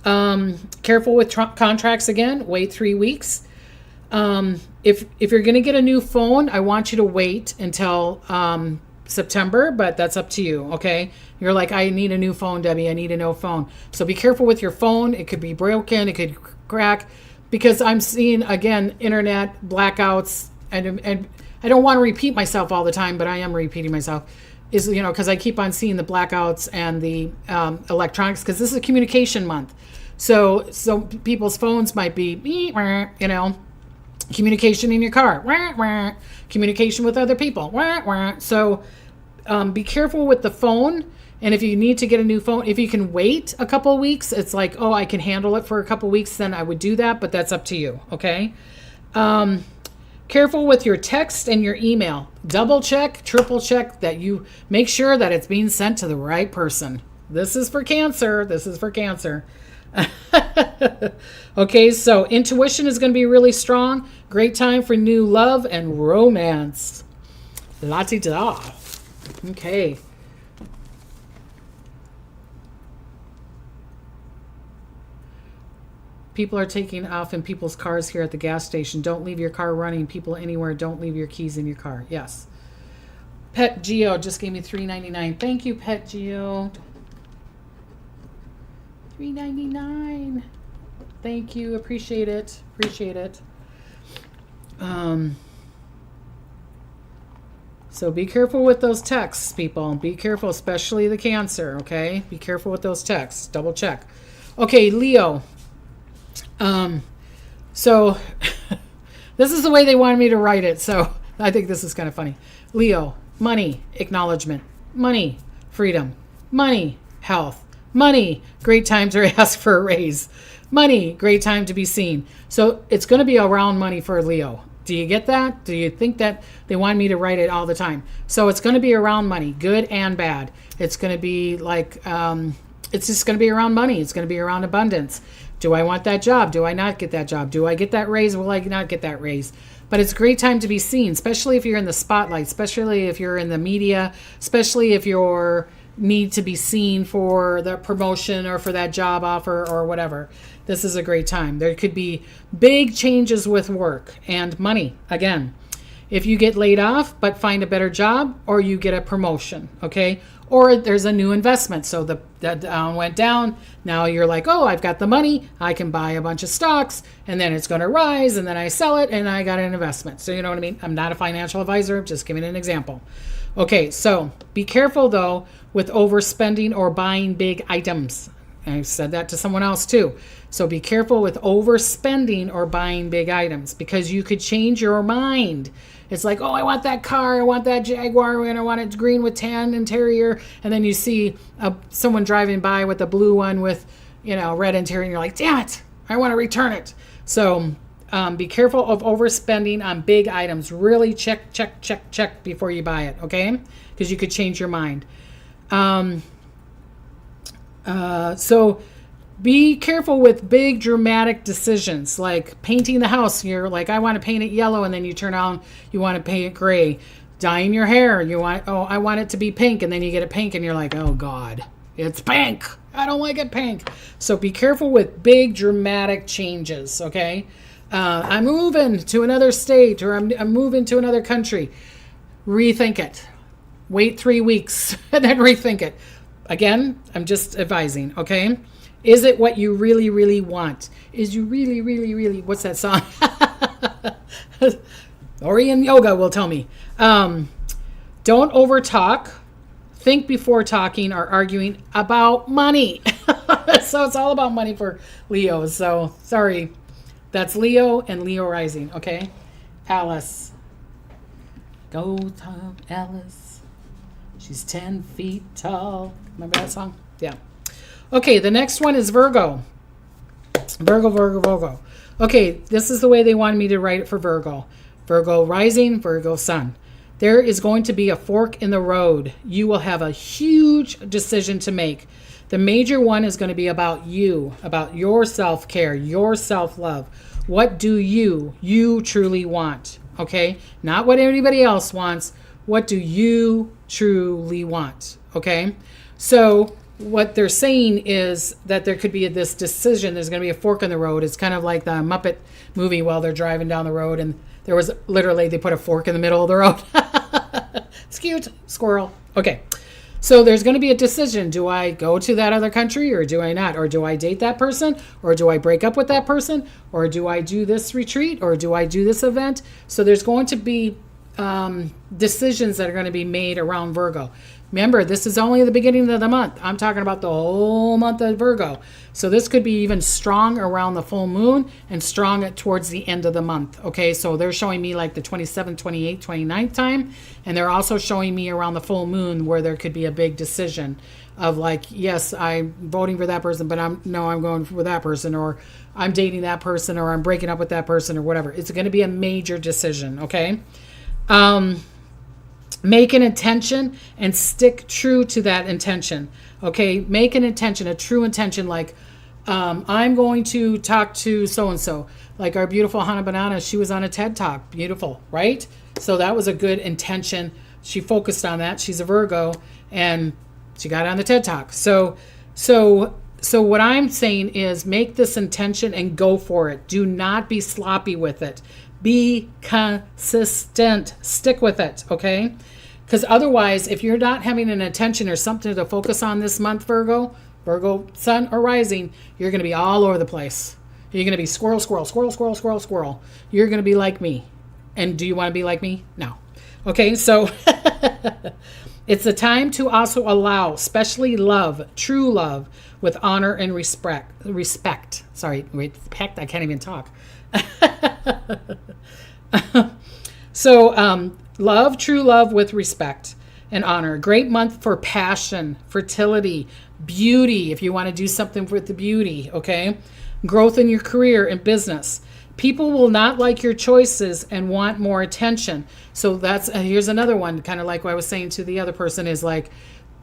Careful with contracts again. Wait 3 weeks. If you're going to get a new phone, I want you to wait until September, but that's up to you. Okay. You're like, I need a new phone, Debbie. I need a new phone. So be careful with your phone. It could be broken. It could crack, because I'm seeing, again, internet blackouts, and I don't want to repeat myself all the time, but I am repeating myself, because I keep on seeing the blackouts and the electronics, because this is a communication month. So people's phones might be, communication in your car, communication with other people. So be careful with the phone. And if you need to get a new phone, if you can wait a couple of weeks, it's like, oh, I can handle it for a couple of weeks, then I would do that, but that's up to you. Okay. Careful with your text and your email. Double check, triple check that you make sure that it's being sent to the right person. This is for Cancer. Okay, so intuition is going to be really strong. Great time for new love and romance. La-ti-da. Okay. People are taking off in people's cars here at the gas station. Don't leave your car running. People anywhere, don't leave your keys in your car. Yes. Pet Geo just gave me $3.99. Thank you, Pet Geo. $3.99. Thank you. Appreciate it. So be careful with those texts, people. Be careful, especially the Cancer, okay? Be careful with those texts. Double check. Okay, Leo. So this is the way they wanted me to write it. So I think this is kind of funny. Leo, money, acknowledgement, money, freedom, money, health, money, great time to ask for a raise, money, great time to be seen. So it's going to be around money for Leo. Do you get that? Do you think that they want me to write it all the time? So it's going to be around money, good and bad. It's going to be like, it's just going to be around money. It's going to be around abundance. Do I want that job? Do I not get that job? Do I get that raise? Will I not get that raise? But it's a great time to be seen, especially if you're in the spotlight, especially if you're in the media, especially if you're need to be seen for the promotion or for that job offer or whatever. This is a great time. There could be big changes with work and money. Again, if you get laid off but find a better job, or you get a promotion, okay? Or there's a new investment. So that went down. Now you're like, oh, I've got the money. I can buy a bunch of stocks, and then it's going to rise, and then I sell it, and I got an investment. So you know what I mean? I'm not a financial advisor. I'm just giving an example. Okay, so be careful, though, with overspending or buying big items. I said that to someone else, too. So be careful with overspending or buying big items, because you could change your mind. It's like, oh, I want that car, I want that Jaguar, and I want it green with tan interior. And then you see someone driving by with a blue one with, red interior, and you're like, damn it, I want to return it. So be careful of overspending on big items. Really check before you buy it, okay? Because you could change your mind. So be careful with big dramatic decisions, like painting the house. You're like, I want to paint it yellow, and then you turn on, you want to paint it gray. Dyeing your hair, I want it to be pink, and then you get it pink, and you're like, oh God, it's pink. I don't like it pink. So be careful with big dramatic changes, okay? I'm moving to another state, or I'm moving to another country. Rethink it. Wait 3 weeks and then rethink it. Again, I'm just advising, okay? Is it what you really, really want? Is you really, really, really, what's that song? Orion Yoga will tell me. Don't over talk. Think before talking or arguing about money. So it's all about money for Leo. So sorry. That's Leo and Leo rising, okay? Alice. Go Tom Alice. She's 10 feet tall. Remember that song? Yeah. Okay, the next one is Virgo. Virgo. Okay, this is the way they wanted me to write it for Virgo. Virgo rising, Virgo sun. There is going to be a fork in the road. You will have a huge decision to make. The major one is going to be about you, about your self-care, your self-love. What do you truly want? Okay? Not what anybody else wants. What do you truly want? Okay? So what they're saying is that there could be this decision. There's going to be a fork in the road. It's kind of like the Muppet movie while they're driving down the road, and there was literally, they put a fork in the middle of the road. It's cute. Squirrel. Okay. So there's going to be a decision. Do I go to that other country or do I not? Or do I date that person? Or do I break up with that person? Or do I do this retreat? Or do I do this event? So there's going to be decisions that are going to be made around Virgo. Remember, this is only the beginning of the month. I'm talking about the whole month of Virgo. So this could be even strong around the full moon and strong towards the end of the month. Okay, so they're showing me like the 27th, 28th, 29th time. And they're also showing me around the full moon where there could be a big decision of like, yes, I'm voting for that person, but I'm going for that person, or I'm dating that person, or I'm breaking up with that person, or whatever. It's going to be a major decision, okay? Make an intention and stick true to that intention. Okay, make an intention, a true intention, like I'm going to talk to so-and-so. Like our beautiful Hannah Banana, she was on a TED Talk. Beautiful, right? So that was a good intention. She focused on that. She's a Virgo, and she got on the TED Talk. So what I'm saying is make this intention and go for it. Do not be sloppy with it. Be consistent. Stick with it, okay? Because otherwise, if you're not having an intention or something to focus on this month, Virgo sun or rising, you're going to be all over the place. You're going to be squirrel. You're going to be like me. And do you want to be like me? No. Okay, so it's a time to also allow, especially love, true love, with honor and respect. Sorry, respect, I can't even talk. So, love, true love with respect and honor. Great month for passion, fertility, beauty, if you want to do something with the beauty, okay? Growth in your career and business. People will not like your choices and want more attention. So here's another one, kind of like what I was saying to the other person is like,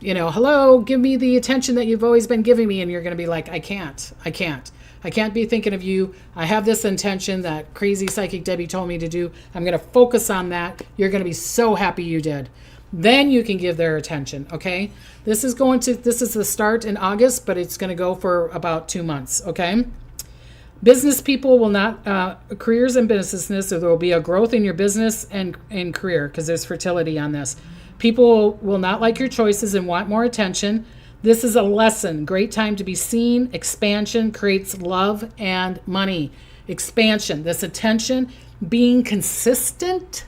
hello, give me the attention that you've always been giving me. And you're going to be like, I can't be thinking of you. I have this intention that crazy psychic Debbie told me to do. I'm going to focus on that. You're going to be so happy you did. Then you can give their attention, okay? This is the start in August, but it's going to go for about 2 months, okay? Business people will not, careers and business, so there will be a growth in your business and career because there's fertility on this. People will not like your choices and want more attention. This is a lesson. Great time to be seen. Expansion creates love and money. Expansion, this attention, being consistent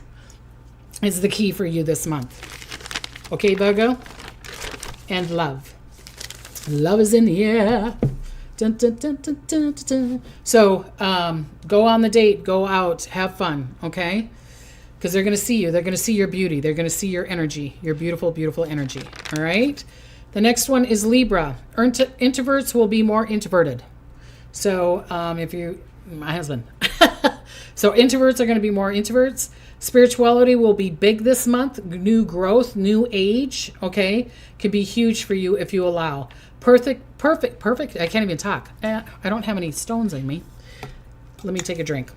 is the key for you this month. Okay, Virgo? And love. Love is in the air. Dun, dun, dun, dun, dun, dun, dun. So go on the date. Go out. Have fun. Okay? Because they're going to see you. They're going to see your beauty. They're going to see your energy. Your beautiful, beautiful energy. All right? The next one is Libra. Introverts will be more introverted. So my husband. So introverts are going to be more introverts. Spirituality will be big this month. New growth, new age, okay? Could be huge for you if you allow. Perfect. I can't even talk. I don't have any stones in me. Let me take a drink.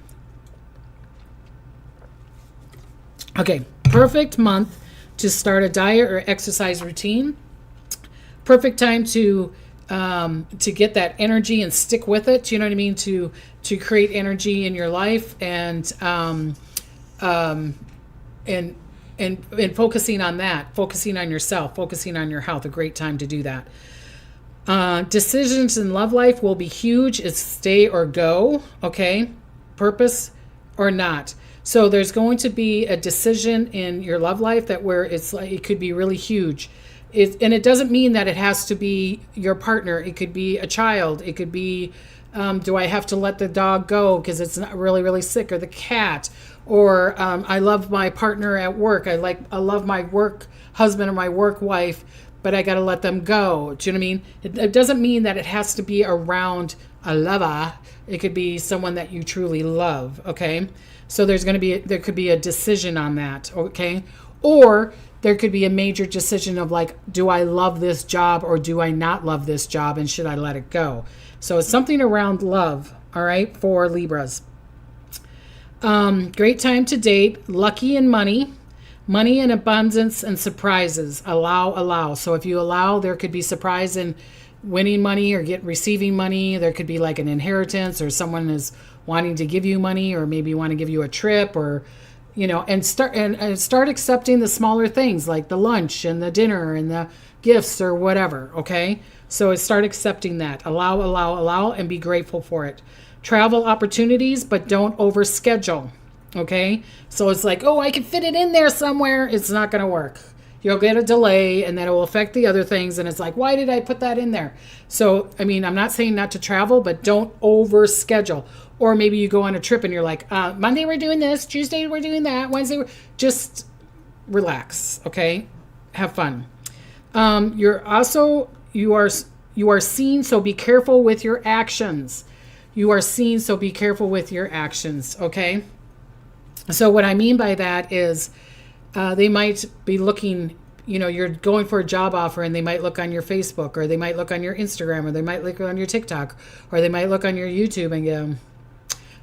Okay, perfect month to start a diet or exercise routine. Perfect time to to get that energy and stick with it. You know what I mean? To create energy in your life and focusing on that, focusing on yourself, focusing on your health. A great time to do that. Decisions in love life will be huge. It's stay or go. Okay, purpose or not. So there's going to be a decision in your love life that where it's like it could be really huge. And it doesn't mean that it has to be your partner. It could be a child. It could be, do I have to let the dog go because it's not really, really sick, or the cat, or I love my partner at work. I love my work husband or my work wife, but I got to let them go. Do you know what I mean? It doesn't mean that it has to be around a lover. It could be someone that you truly love. Okay. So there could be a decision on that. Okay. Or there could be a major decision of like, do I love this job or do I not love this job, and should I let it go? So it's something around love, all right, for Libras. Great time to date, lucky in money and abundance and surprises. Allow. So if you allow, there could be surprise in winning money or receiving money. There could be like an inheritance, or someone is wanting to give you money, or maybe want to give you a trip, or and start accepting the smaller things like the lunch and the dinner and the gifts or whatever. Okay. So start accepting that. Allow, and be grateful for it. Travel opportunities, but don't overschedule. Okay. So it's like, oh, I can fit it in there somewhere. It's not going to work. You'll get a delay, and then it will affect the other things. And it's like, why did I put that in there? So, I mean, I'm not saying not to travel, but don't overschedule. Or maybe you go on a trip and you're like, Monday we're doing this, Tuesday we're doing that, Wednesday just relax, okay? Have fun. You are seen, so be careful with your actions. You are seen, so be careful with your actions, okay? So what I mean by that is they might be looking, you're going for a job offer, and they might look on your Facebook, or they might look on your Instagram, or they might look on your TikTok, or they might look on your YouTube and go,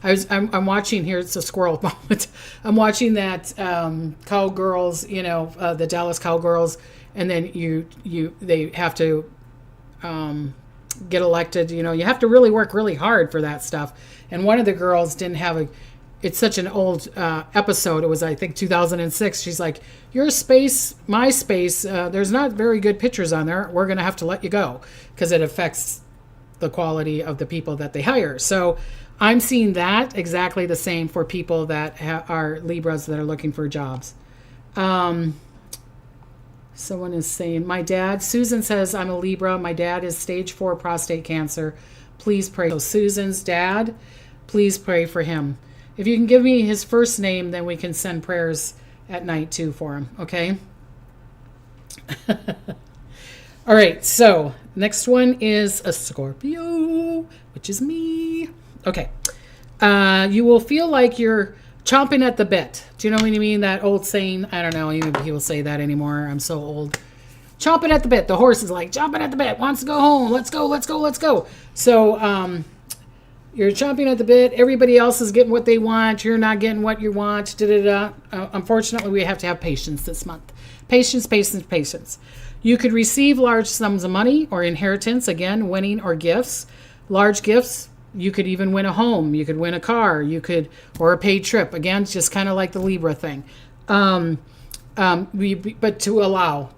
I'm watching here. It's a squirrel moment. I'm watching that Cowgirls, the Dallas Cowgirls, and then they have to get elected. You have to really work really hard for that stuff. And one of the girls didn't have it's such an old episode. It was, I think, 2006. She's like, your space, my space, there's not very good pictures on there. We're going to have to let you go because it affects the quality of the people that they hire. So I'm seeing that exactly the same for people that are Libras that are looking for jobs. Someone is saying, Susan says, I'm a Libra. My dad is stage 4 prostate cancer. Please pray. So Susan's dad, please pray for him. If you can give me his first name, then we can send prayers at night too for him. Okay. All right. So next one is a Scorpio, which is me. Okay. You will feel like you're chomping at the bit. Do you know what I mean? That old saying? I don't know. Even people say that anymore. I'm so old. Chomping at the bit. The horse is like chomping at the bit. Wants to go home. Let's go. Let's go. Let's go. So you're chomping at the bit. Everybody else is getting what they want. You're not getting what you want. Unfortunately, we have to have patience this month. Patience. You could receive large sums of money or inheritance. Again, winning or gifts. Large gifts. You could even win a home. You could win a car. Or a paid trip. Again, it's just kind of like the Libra thing. But to allow.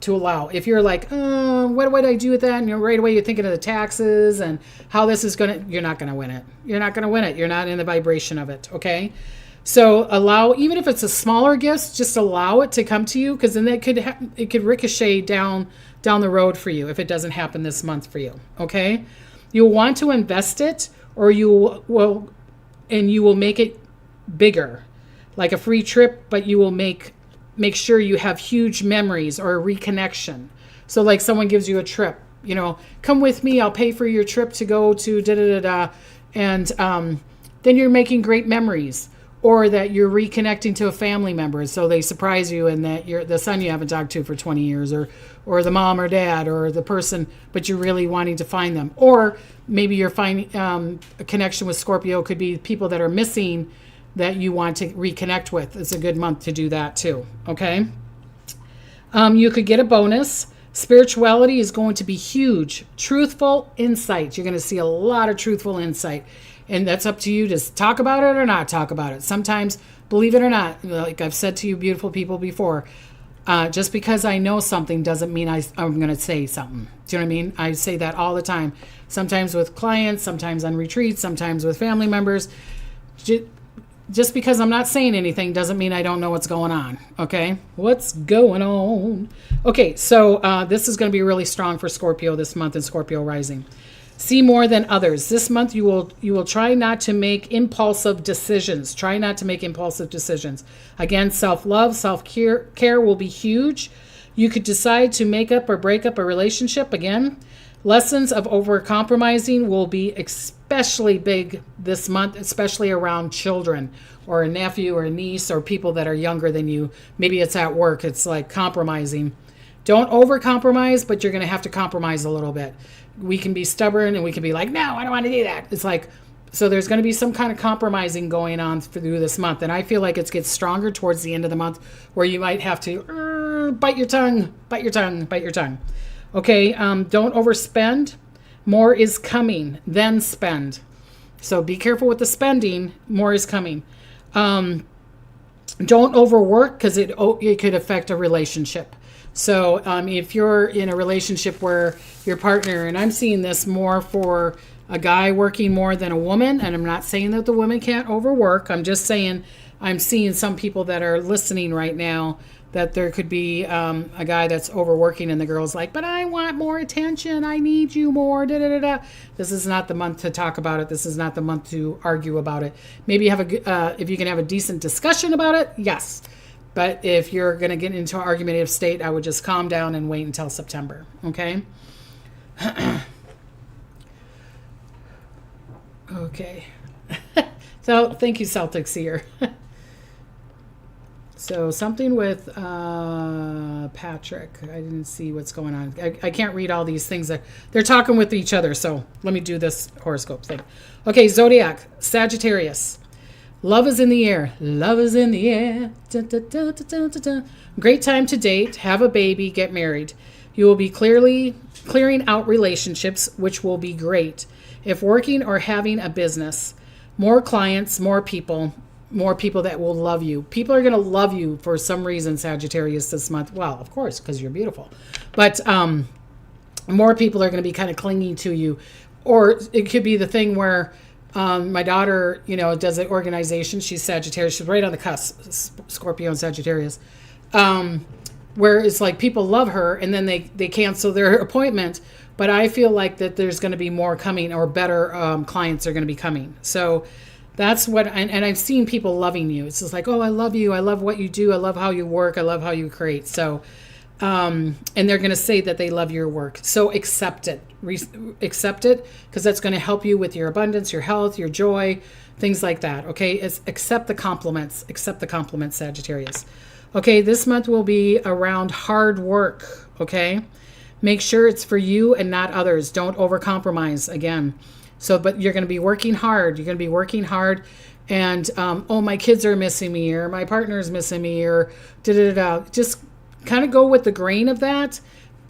If you're like, what would I do with that? And right away you're thinking of the taxes and how this is you're not going to win it. You're not going to win it. You're not in the vibration of it. Okay. So allow, even if it's a smaller gift, just allow it to come to you, because then it could ricochet down the road for you if it doesn't happen this month for you. Okay. You'll want to invest it, or you will make it bigger, like a free trip, but you will make sure you have huge memories or a reconnection. So like someone gives you a trip, come with me, I'll pay for your trip to go to da-da-da-da. And then you're making great memories, or that you're reconnecting to a family member. So they surprise you, and that you're the son you haven't talked to for 20 years, or the mom or dad or the person, but you're really wanting to find them. Or maybe you're finding a connection with Scorpio. Could be people that are missing that you want to reconnect with. It's a good month to do that too. Okay. You could get a bonus, Spirituality is going to be huge. Truthful insight. You're going to see a lot of truthful insight. And that's up to you to talk about it or not talk about it. Sometimes, believe it or not, like I've said to you beautiful people before, just because I know something doesn't mean I'm going to say something. Do you know what I mean? I say that all the time. Sometimes with clients, sometimes on retreats, sometimes with family members. Just because I'm not saying anything doesn't mean I don't know what's going on. Okay? What's going on? Okay, so this is going to be really strong for Scorpio this month and Scorpio rising. See more than others. This month you will try not to make impulsive decisions. Try not to make impulsive decisions. Again, self-love, self-care will be huge. You could decide to make up or break up a relationship again. Lessons of over-compromising will be especially big this month, especially around children or a nephew or a niece or people that are younger than you. Maybe it's at work. It's like compromising. Don't over-compromise, but you're going to have to compromise a little bit. We can be stubborn and we can be like, no, I don't want to do that. It's like, so there's going to be some kind of compromising going on through this month. And I feel like it gets stronger towards the end of the month where you might have to bite your tongue. Okay, don't overspend. More is coming, then spend. So be careful with the spending. More is coming. Don't overwork because it could affect a relationship. So if you're in a relationship where your partner, and I'm seeing this more for a guy working more than a woman, and I'm not saying that the woman can't overwork. I'm just saying I'm seeing some people that are listening right now that there could be a guy that's overworking and the girl's like, but I want more attention. I need you more. Da, da, da, da. This is not the month to talk about it. This is not the month to argue about it. Maybe if you can have a decent discussion about it, yes. But if you're going to get into an argumentative state, I would just calm down and wait until September. Okay? Okay. So thank you, Celtic Seer. So something with Patrick. I didn't see what's going on. I can't read all these things. They're talking with each other. So let me do this horoscope thing. Okay, Zodiac, Sagittarius. Love is in the air. Love is in the air. Da, da, da, da, da, da. Great time to date, have a baby, get married. You will be clearing out relationships, which will be great. If working or having a business, more clients, more people that will love you. People are going to love you for some reason, Sagittarius, this month. Well, of course, because you're beautiful. But more people are going to be kind of clinging to you. Or it could be the thing where my daughter, does an organization. She's Sagittarius. She's right on the cusp, Scorpio and Sagittarius. Where it's like people love her and then they cancel their appointment. But I feel like that there's going to be more coming or better clients are going to be coming. So that's what, and I've seen people loving you. It's just like, oh, I love you. I love what you do. I love how you work. I love how you create. So, and they're going to say that they love your work. So accept it. Accept it because that's going to help you with your abundance, your health, your joy, things like that. Okay. Accept the compliments. Accept the compliments, Sagittarius. Okay. This month will be around hard work. Okay. Make sure it's for you and not others. Don't overcompromise again. So, but you're going to be working hard. You're going to be working hard. And, oh, my kids are missing me or my partner's missing me or da-da-da-da. Just kind of go with the grain of that.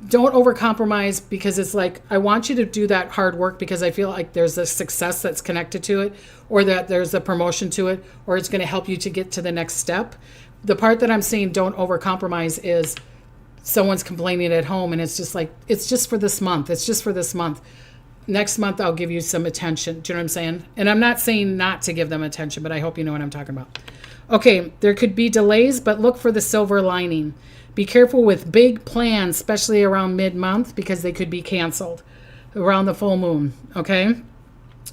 Don't overcompromise because it's like, I want you to do that hard work because I feel like there's a success that's connected to it or that there's a promotion to it or it's going to help you to get to the next step. The part that I'm saying don't overcompromise is someone's complaining at home and it's just like, it's just for this month. It's just for this month. Next month, I'll give you some attention. Do you know what I'm saying? And I'm not saying not to give them attention, but I hope you know what I'm talking about. Okay, there could be delays, but look for the silver lining. Be careful with big plans, especially around mid-month, because they could be canceled around the full moon. Okay?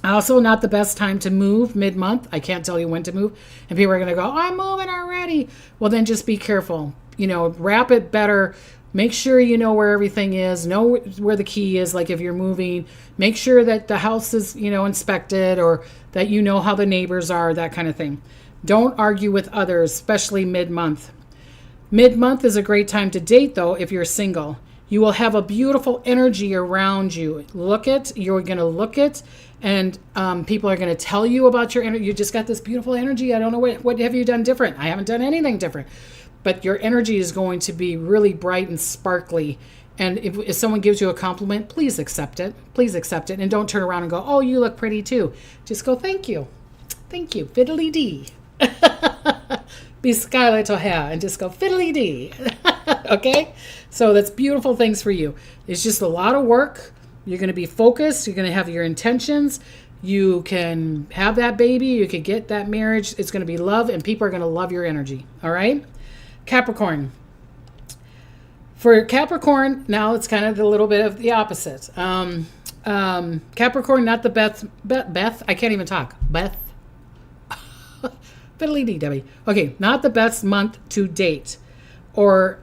Also, not the best time to move mid-month. I can't tell you when to move. And people are going to go, oh, I'm moving already. Well, then just be careful. Wrap it better. Make sure you know where everything is. Know where the key is. Like if you're moving, make sure that the house is, inspected or that you know how the neighbors are, that kind of thing. Don't argue with others, especially mid-month. Mid-month is a great time to date, though, if you're single. You will have a beautiful energy around you. You're going to look it, and people are going to tell you about your energy. You just got this beautiful energy. I don't know what have you done different. I haven't done anything different. But your energy is going to be really bright and sparkly. And if someone gives you a compliment, please accept it. Please accept it. And don't turn around and go, oh, you look pretty too. Just go, thank you. Thank you. Fiddly dee. Be Scarlett O'Hara and just go fiddly dee. Okay? So that's beautiful things for you. It's just a lot of work. You're going to be focused. You're going to have your intentions. You can have that baby. You can get that marriage. It's going to be love, and people are going to love your energy. All right? Capricorn. For Capricorn, now it's kind of a little bit of the opposite. Capricorn, not the Beth. I can't even talk. Beth. Fiddly dee, Debbie. Okay, not the best month to date, or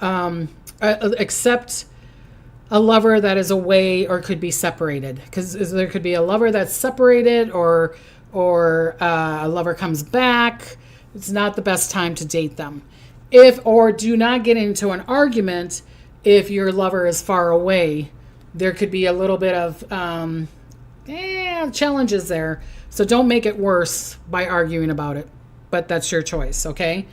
except a lover that is away or could be separated. Because there could be a lover that's separated, or a lover comes back. It's not the best time to date them. Or do not get into an argument if your lover is far away. There could be a little bit of challenges there. So don't make it worse by arguing about it. But that's your choice, okay?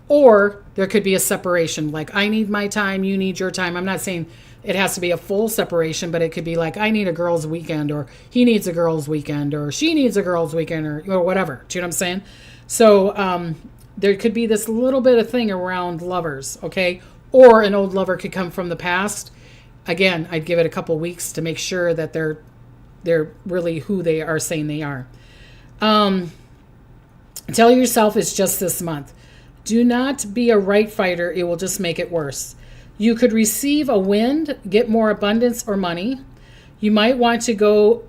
Or there could be a separation. Like, I need my time, you need your time. I'm not saying it has to be a full separation, but it could be like, I need a girl's weekend, or he needs a girl's weekend, or she needs a girl's weekend, or whatever. Do you know what I'm saying? So there could be this little bit of thing around lovers, okay? Or an old lover could come from the past. Again, I'd give it a couple weeks to make sure that they're really who they are saying they are. Tell yourself it's just this month. Do not be a right fighter. It will just make it worse. You could receive a wind, get more abundance or money. You might want to go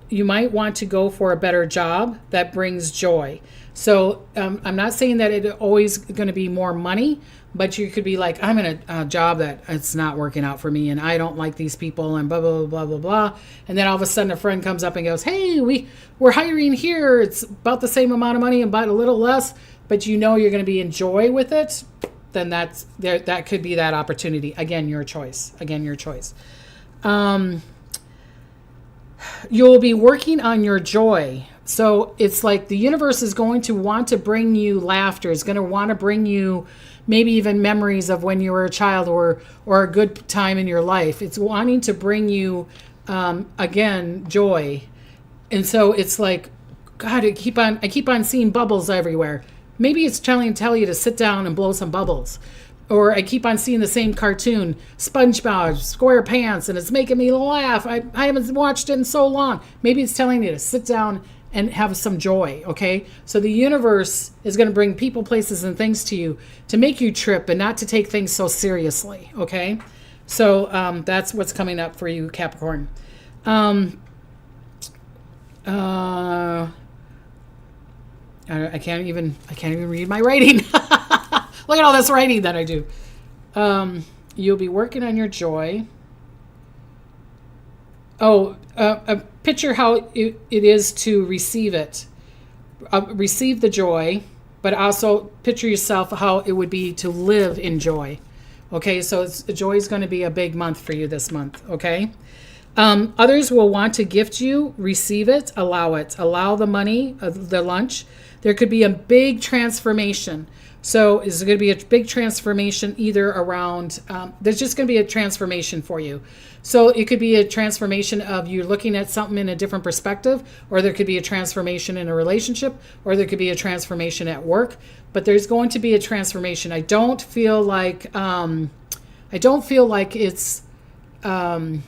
for a better job that brings joy. So I'm not saying that it's always going to be more money, but you could be like, I'm in a job that it's not working out for me, and I don't like these people, and blah, blah, blah, blah, blah. And then all of a sudden a friend comes up and goes, hey, we're hiring here. It's about the same amount of money, about a little less, but you're going to be in joy with it. Then that could be that opportunity. Again, your choice. You'll be working on your joy. So it's like the universe is going to want to bring you laughter. It's going to want to bring you maybe even memories of when you were a child, or a good time in your life. It's wanting to bring you, again, joy. And so it's like, God, I keep on seeing bubbles everywhere. Maybe it's tell you to sit down and blow some bubbles. Or I keep on seeing the same cartoon, SpongeBob, SquarePants, and it's making me laugh. I haven't watched it in so long. Maybe it's telling you to sit down and have some joy, okay? So the universe is going to bring people, places, and things to you to make you trip and not to take things so seriously, okay? So that's what's coming up for you, Capricorn. I can't even read my writing. Look at all this writing that I do. You'll be working on your joy. Picture how it is to receive it. Receive the joy, but also picture yourself how it would be to live in joy. Okay, so joy is going to be a big month for you this month, okay? Others will want to gift you. Receive it. Allow the money, the lunch. There could be a big transformation. So is there going to be a big transformation either around, there's just going to be a transformation for you. So it could be a transformation of you looking at something in a different perspective, or there could be a transformation in a relationship, or there could be a transformation at work. But there's going to be a transformation. I don't feel like it's, that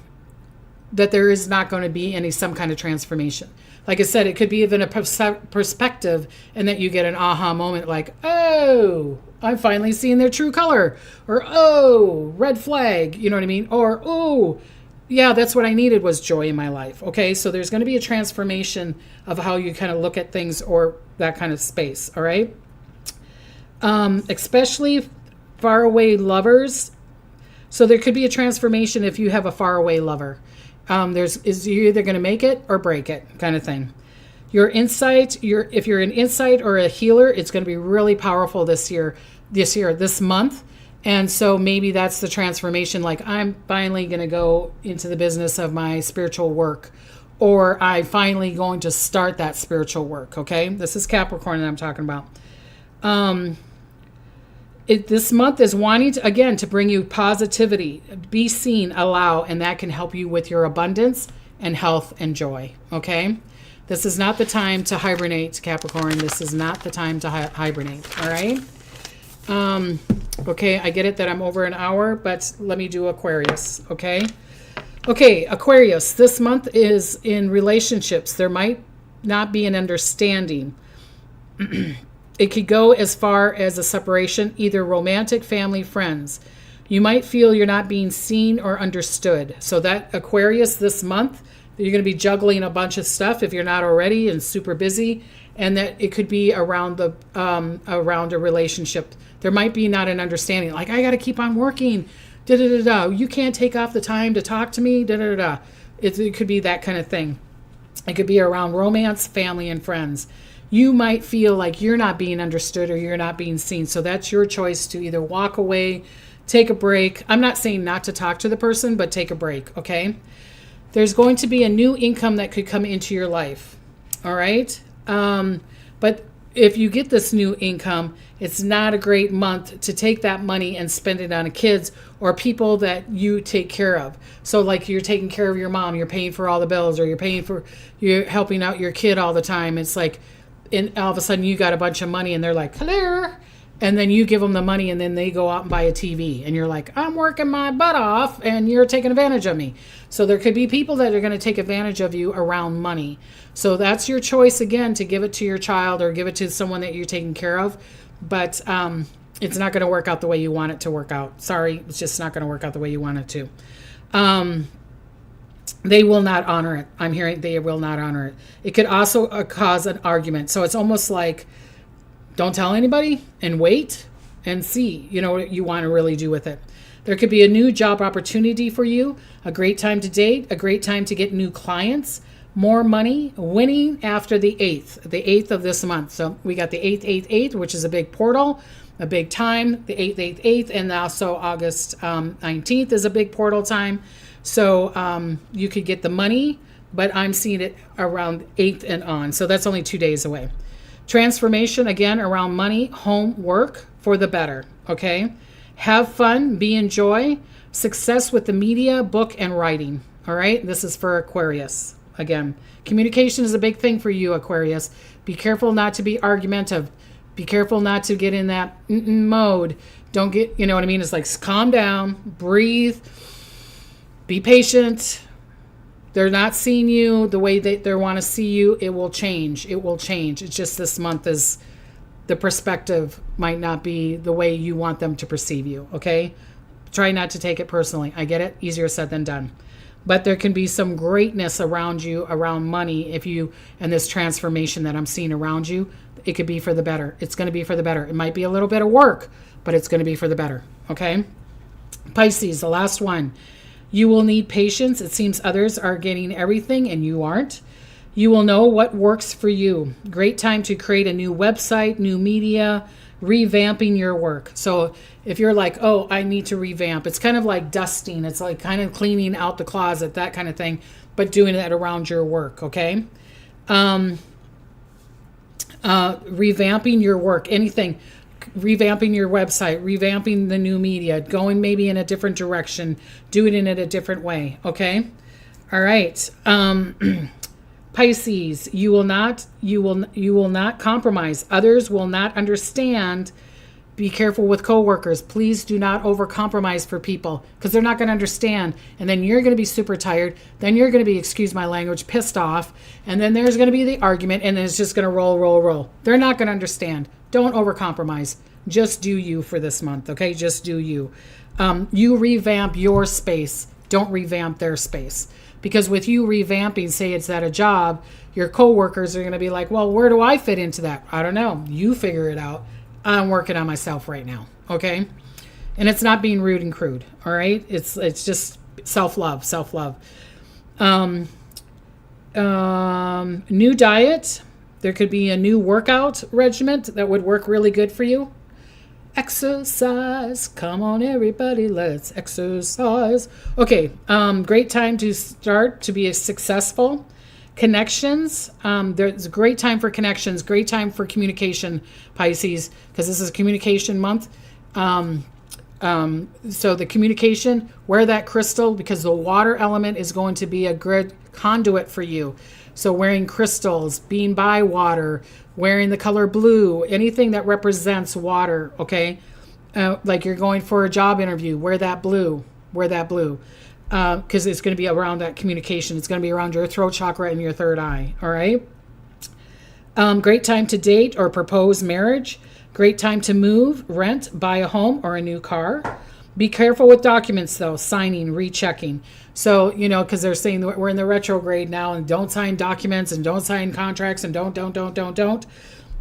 there is not going to be some kind of transformation. Like I said, it could be even a perspective, and that you get an aha moment like, oh, I'm finally seeing their true color, or, oh, red flag, you know what I mean? Or, oh, yeah, that's what I needed was joy in my life. Okay, so there's going to be a transformation of how you kind of look at things, or that kind of space, all right? Especially faraway So there could be a transformation if you have a faraway lover. You're either going to make it or break it, kind of thing. Your insight, if you're an insight or a healer, it's going to be really powerful this month. And so maybe that's the transformation. Like, I'm finally going to go into the business of my spiritual work, or I'm finally going to start that spiritual work. Okay. This is Capricorn that I'm talking about. This month is wanting to, again, to bring you positivity, be seen, allow, and that can help you with your abundance and health and joy. Okay. This is not the time to hibernate, Capricorn. This is not the time to hibernate. All right. Okay. I get it that I'm over an hour, but let me do Aquarius. Okay. Okay. Aquarius, this month is in relationships. There might not be an understanding. It could go as far as a separation, either romantic, family, friends. You might feel you're not being seen or understood. So that Aquarius this month, you're going to be juggling a bunch of stuff if you're not already and super busy. And that it could be around around a relationship. There might be not an understanding. Like, I got to keep on working. You can't take off the time to talk to me. It could be that kind of thing. It could be around romance, family, and friends. You might feel like you're not being understood or you're not being seen. So that's your choice to either walk away, take a break. I'm not saying not to talk to the person, but take a break, okay? There's going to be a new income that could come into your life, all right? But if you get this new income, it's not a great month to take that money and spend it on kids or people that you take care of. So like you're taking care of your mom, you're paying for all the bills, or you're helping out your kid all the time. It's like, and all of a sudden you got a bunch of money and they're like, hello. And then you give them the money and then they go out and buy a TV. And you're like, I'm working my butt off and you're taking advantage of me. So there could be people that are going to take advantage of you around money. So that's your choice, again, to give it to your child or give it to someone that you're taking care of. But it's not going to work out the way you want it to work out. Sorry, it's just not going to work out the way you want it to. They will not honor it. I'm hearing they will not honor it. It could also cause an argument. So it's almost like, don't tell anybody and wait and see, what you want to really do with it. There could be a new job opportunity for you, a great time to date, a great time to get new clients, more money, winning after the 8th of this month. So we got the 8th, which is a big portal, a big time, the 8th, and also August 19th is a big portal time. So you could get the money, but I'm seeing it around 8th and on. So that's only 2 days away. Transformation, again, around money, home, work for the better. Okay. Have fun, be in joy, success with the media, book, and writing. All right. This is for Aquarius. Again, communication is a big thing for you, Aquarius. Be careful not to be argumentative. Be careful not to get in that mode. Don't get, you know what I mean? It's like, calm down, breathe. Be patient. They're not seeing you the way they want to see you. It will change. It will change. It's just this month is the perspective might not be the way you want them to perceive you. Okay. Try not to take it personally. I get it. Easier said than done. But there can be some greatness around you, around money, and this transformation that I'm seeing around you, it could be for the better. It's going to be for the better. It might be a little bit of work, but it's going to be for the better. Okay. Pisces, the last one. You will need patience. It seems others are getting everything and you aren't. You will know what works for you. Great time to create a new website, new media, revamping your work. So if you're like, oh, I need to revamp, it's kind of like dusting. It's like kind of cleaning out the closet, that kind of thing, but doing that around your work. Okay. Revamping your work, anything. Revamping your website, revamping the new media, going maybe in a different direction, doing it in a different way. Okay. All right. Pisces, you will not compromise. Others will not understand. Be careful with coworkers. Please do not overcompromise for people because they're not going to understand. And then you're going to be super tired. Then you're going to be, excuse my language, pissed off. And then there's going to be the argument and it's just going to roll. They're not going to understand. Don't overcompromise. Just do you for this month. Okay. Just do you. You revamp your space. Don't revamp their space. Because with you revamping, say it's at a job, your coworkers are going to be like, well, where do I fit into that? I don't know. You figure it out. I'm working on myself right now. Okay. And it's not being rude and crude. All right. It's just self-love. New diet. There could be a new workout regimen that would work really good for you. Exercise. Come on, everybody. Let's exercise. Okay. Great time to start to be successful. Connections. There's a great time for connections. Great time for communication, Pisces, because this is a communication month. So the communication, wear that crystal, because the water element is going to be a good conduit for you. So wearing crystals, being by water, wearing the color blue, anything that represents water, okay? Like you're going for a job interview, wear that blue, because it's going to be around that communication. It's going to be around your throat chakra and your third eye, all right? Great time to date or propose marriage. Great time to move, rent, buy a home or a new car. Be careful with documents, though, signing, rechecking. So, because they're saying that we're in the retrograde now, and don't sign documents and don't sign contracts and don't.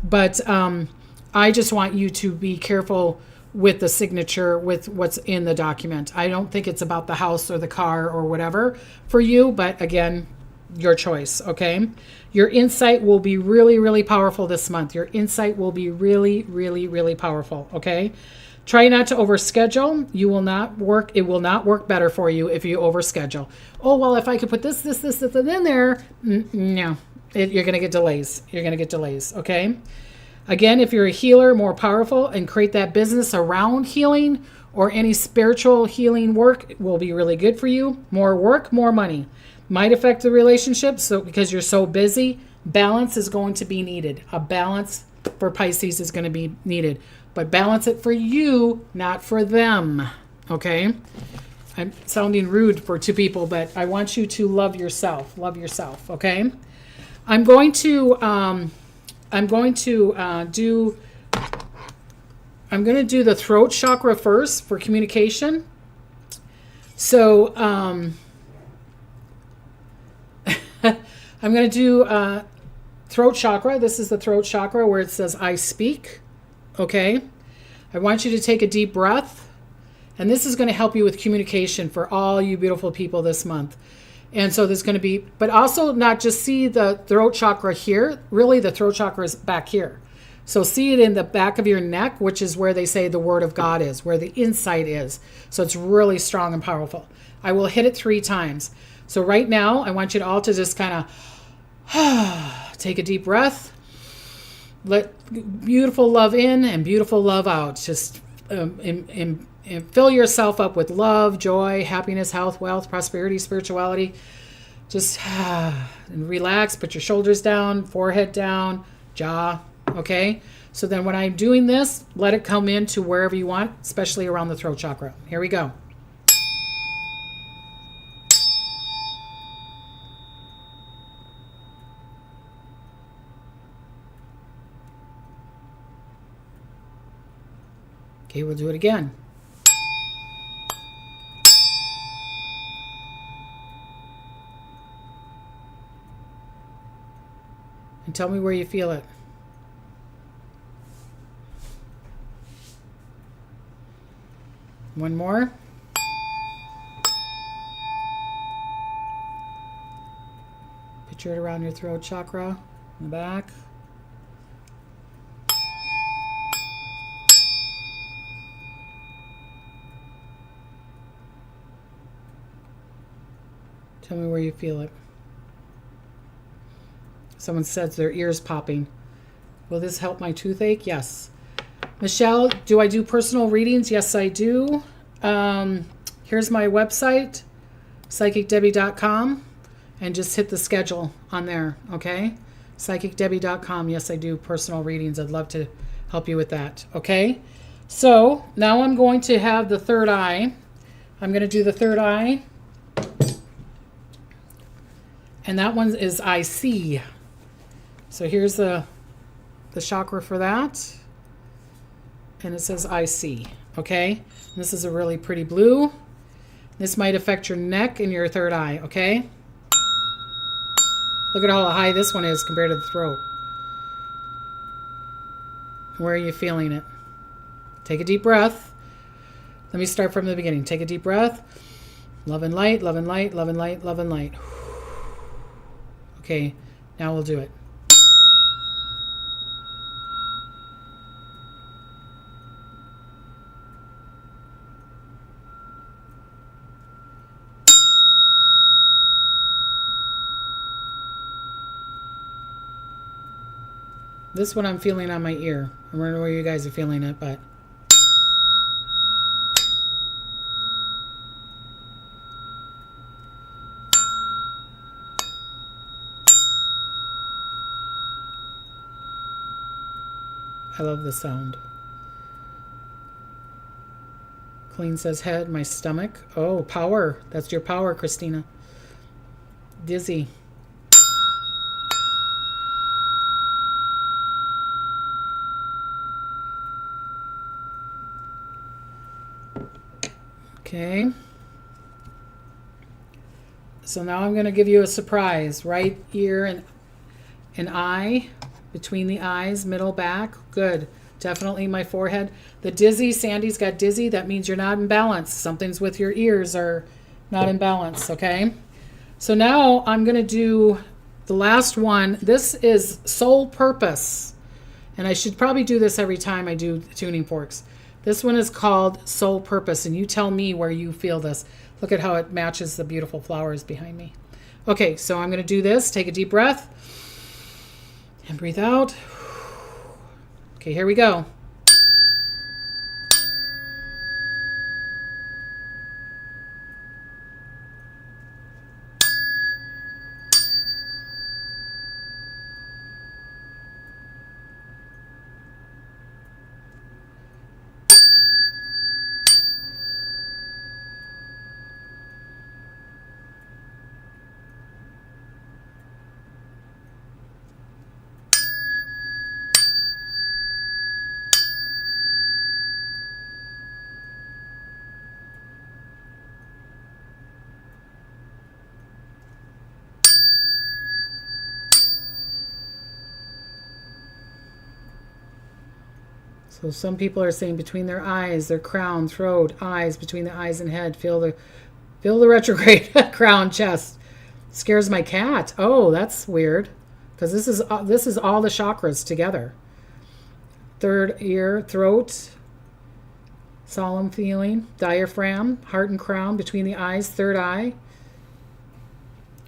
But I just want you to be careful with the signature, with what's in the document. I don't think it's about the house or the car or whatever for you, but again, your choice, okay? Your insight will be really, really powerful this month. Your insight will be really, really, really powerful, okay? Try not to overschedule. It will not work better for you if you overschedule. Oh, well, if I could put this in there, no. You're going to get delays. Okay? Again, if you're a healer, more powerful, and create that business around healing or any spiritual healing work, will be really good for you. More work, more money. Might affect the relationship, so because you're so busy, balance is going to be needed. A balance for Pisces is going to be needed. But balance it for you, not for them. Okay? I'm sounding rude for two people, but I want you to love yourself. Love yourself, okay? I'm going to do the throat chakra first for communication. So, I'm going to do throat chakra. This is the throat chakra where it says, I speak. Okay? I want you to take a deep breath. And this is going to help you with communication for all you beautiful people this month. And so there's going to be, but also not just see the throat chakra here. Really, the throat chakra is back here. So see it in the back of your neck, which is where they say the word of God is, where the insight is. So it's really strong and powerful. I will hit it 3 times. So right now, I want you to all to just kind of take a deep breath. Let beautiful love in and beautiful love out. Just fill yourself up with love, joy, happiness, health, wealth, prosperity, spirituality. Just and relax. Put your shoulders down, forehead down, jaw. Okay? So then when I'm doing this, let it come into wherever you want, especially around the throat chakra. Here we go. Okay, we'll do it again. And tell me where you feel it. One more. Picture it around your throat chakra, in the back. Tell me where you feel it. Someone says their ears popping. Will this help my toothache? Yes. Michelle, do I do personal readings? Yes, I do. Here's my website, psychicdebbie.com, and just hit the schedule on there, okay? psychicdebbie.com. Yes, I do personal readings. I'd love to help you with that, okay? So now I'm going to have the third eye. I'm going to do the third eye. And that one is I see. So here's the chakra for that. And it says I see. Okay? And this is a really pretty blue. This might affect your neck and your third eye. Okay? Look at how high this one is compared to the throat. Where are you feeling it? Take a deep breath. Let me start from the beginning. Take a deep breath. Love and light, love and light, love and light, love and light. Okay, now we'll do it. This one I'm feeling on my ear. I don't know where you guys are feeling it, but I love the sound. Clean says head, my stomach. Oh, power. That's your power, Christina. Dizzy. Okay. So now I'm going to give you a surprise. Right ear and eye, between the eyes, middle, back. Good. Definitely my forehead. The dizzy, Sandy's got dizzy. That means you're not in balance. Something's with your ears are not in balance, okay? So now I'm going to do the last one. This is soul purpose. And I should probably do this every time I do tuning forks. This one is called soul purpose, and you tell me where you feel this. Look at how it matches the beautiful flowers behind me. Okay, so I'm going to do this. Take a deep breath and breathe out. Okay, here we go. So some people are saying between their eyes, their crown, throat, eyes, between the eyes and head, feel the retrograde crown, chest. Scares my cat. Oh, that's weird, because this is all the chakras together. Third ear, throat, solemn feeling, diaphragm, heart and crown, between the eyes, third eye.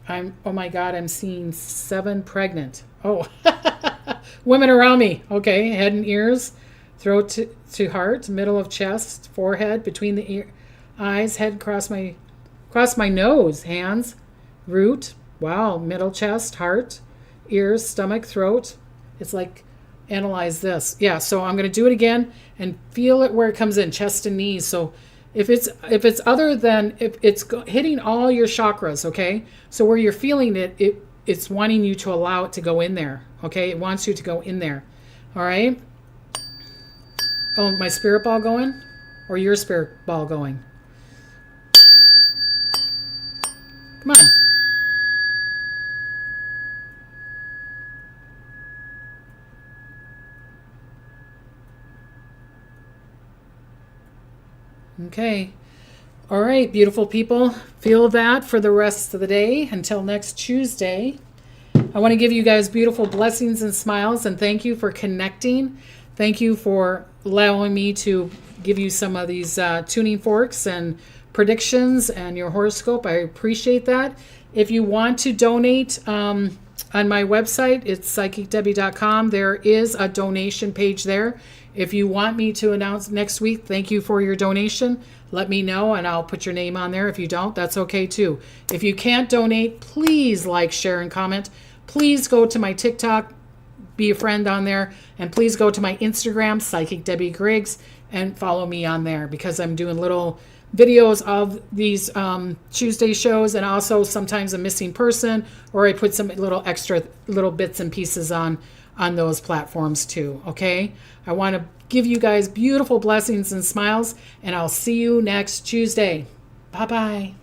Oh my God, I'm seeing 7 pregnant. Oh, women around me. Okay, head and ears. Throat to heart, middle of chest, forehead, between the eyes, head, cross my nose, hands, root, wow, middle chest, heart, ears, stomach, throat. It's like, analyze this. Yeah, so I'm going to do it again and feel it where it comes in, chest and knees. So if it's other than, if it's hitting all your chakras, okay? So where you're feeling it, it's wanting you to allow it to go in there, okay? It wants you to go in there, all right? Oh, my spirit ball going? Or your spirit ball going? Come on. Okay. All right, beautiful people. Feel that for the rest of the day until next Tuesday. I want to give you guys beautiful blessings and smiles, and thank you for connecting. Thank you for allowing me to give you some of these tuning forks and predictions and your horoscope. I appreciate that. If you want to donate on my website, it's psychicdebbie.com. There is a donation page there. If you want me to announce next week, thank you for your donation. Let me know and I'll put your name on there. If you don't, that's okay too. If you can't donate, please like, share, and comment. Please go to my TikTok, be a friend on there, and please go to my Instagram, Psychic Debbie Griggs, and follow me on there because I'm doing little videos of these Tuesday shows, and also sometimes a missing person, or I put some little extra little bits and pieces on those platforms too. Okay, I want to give you guys beautiful blessings and smiles, and I'll see you next Tuesday. Bye bye.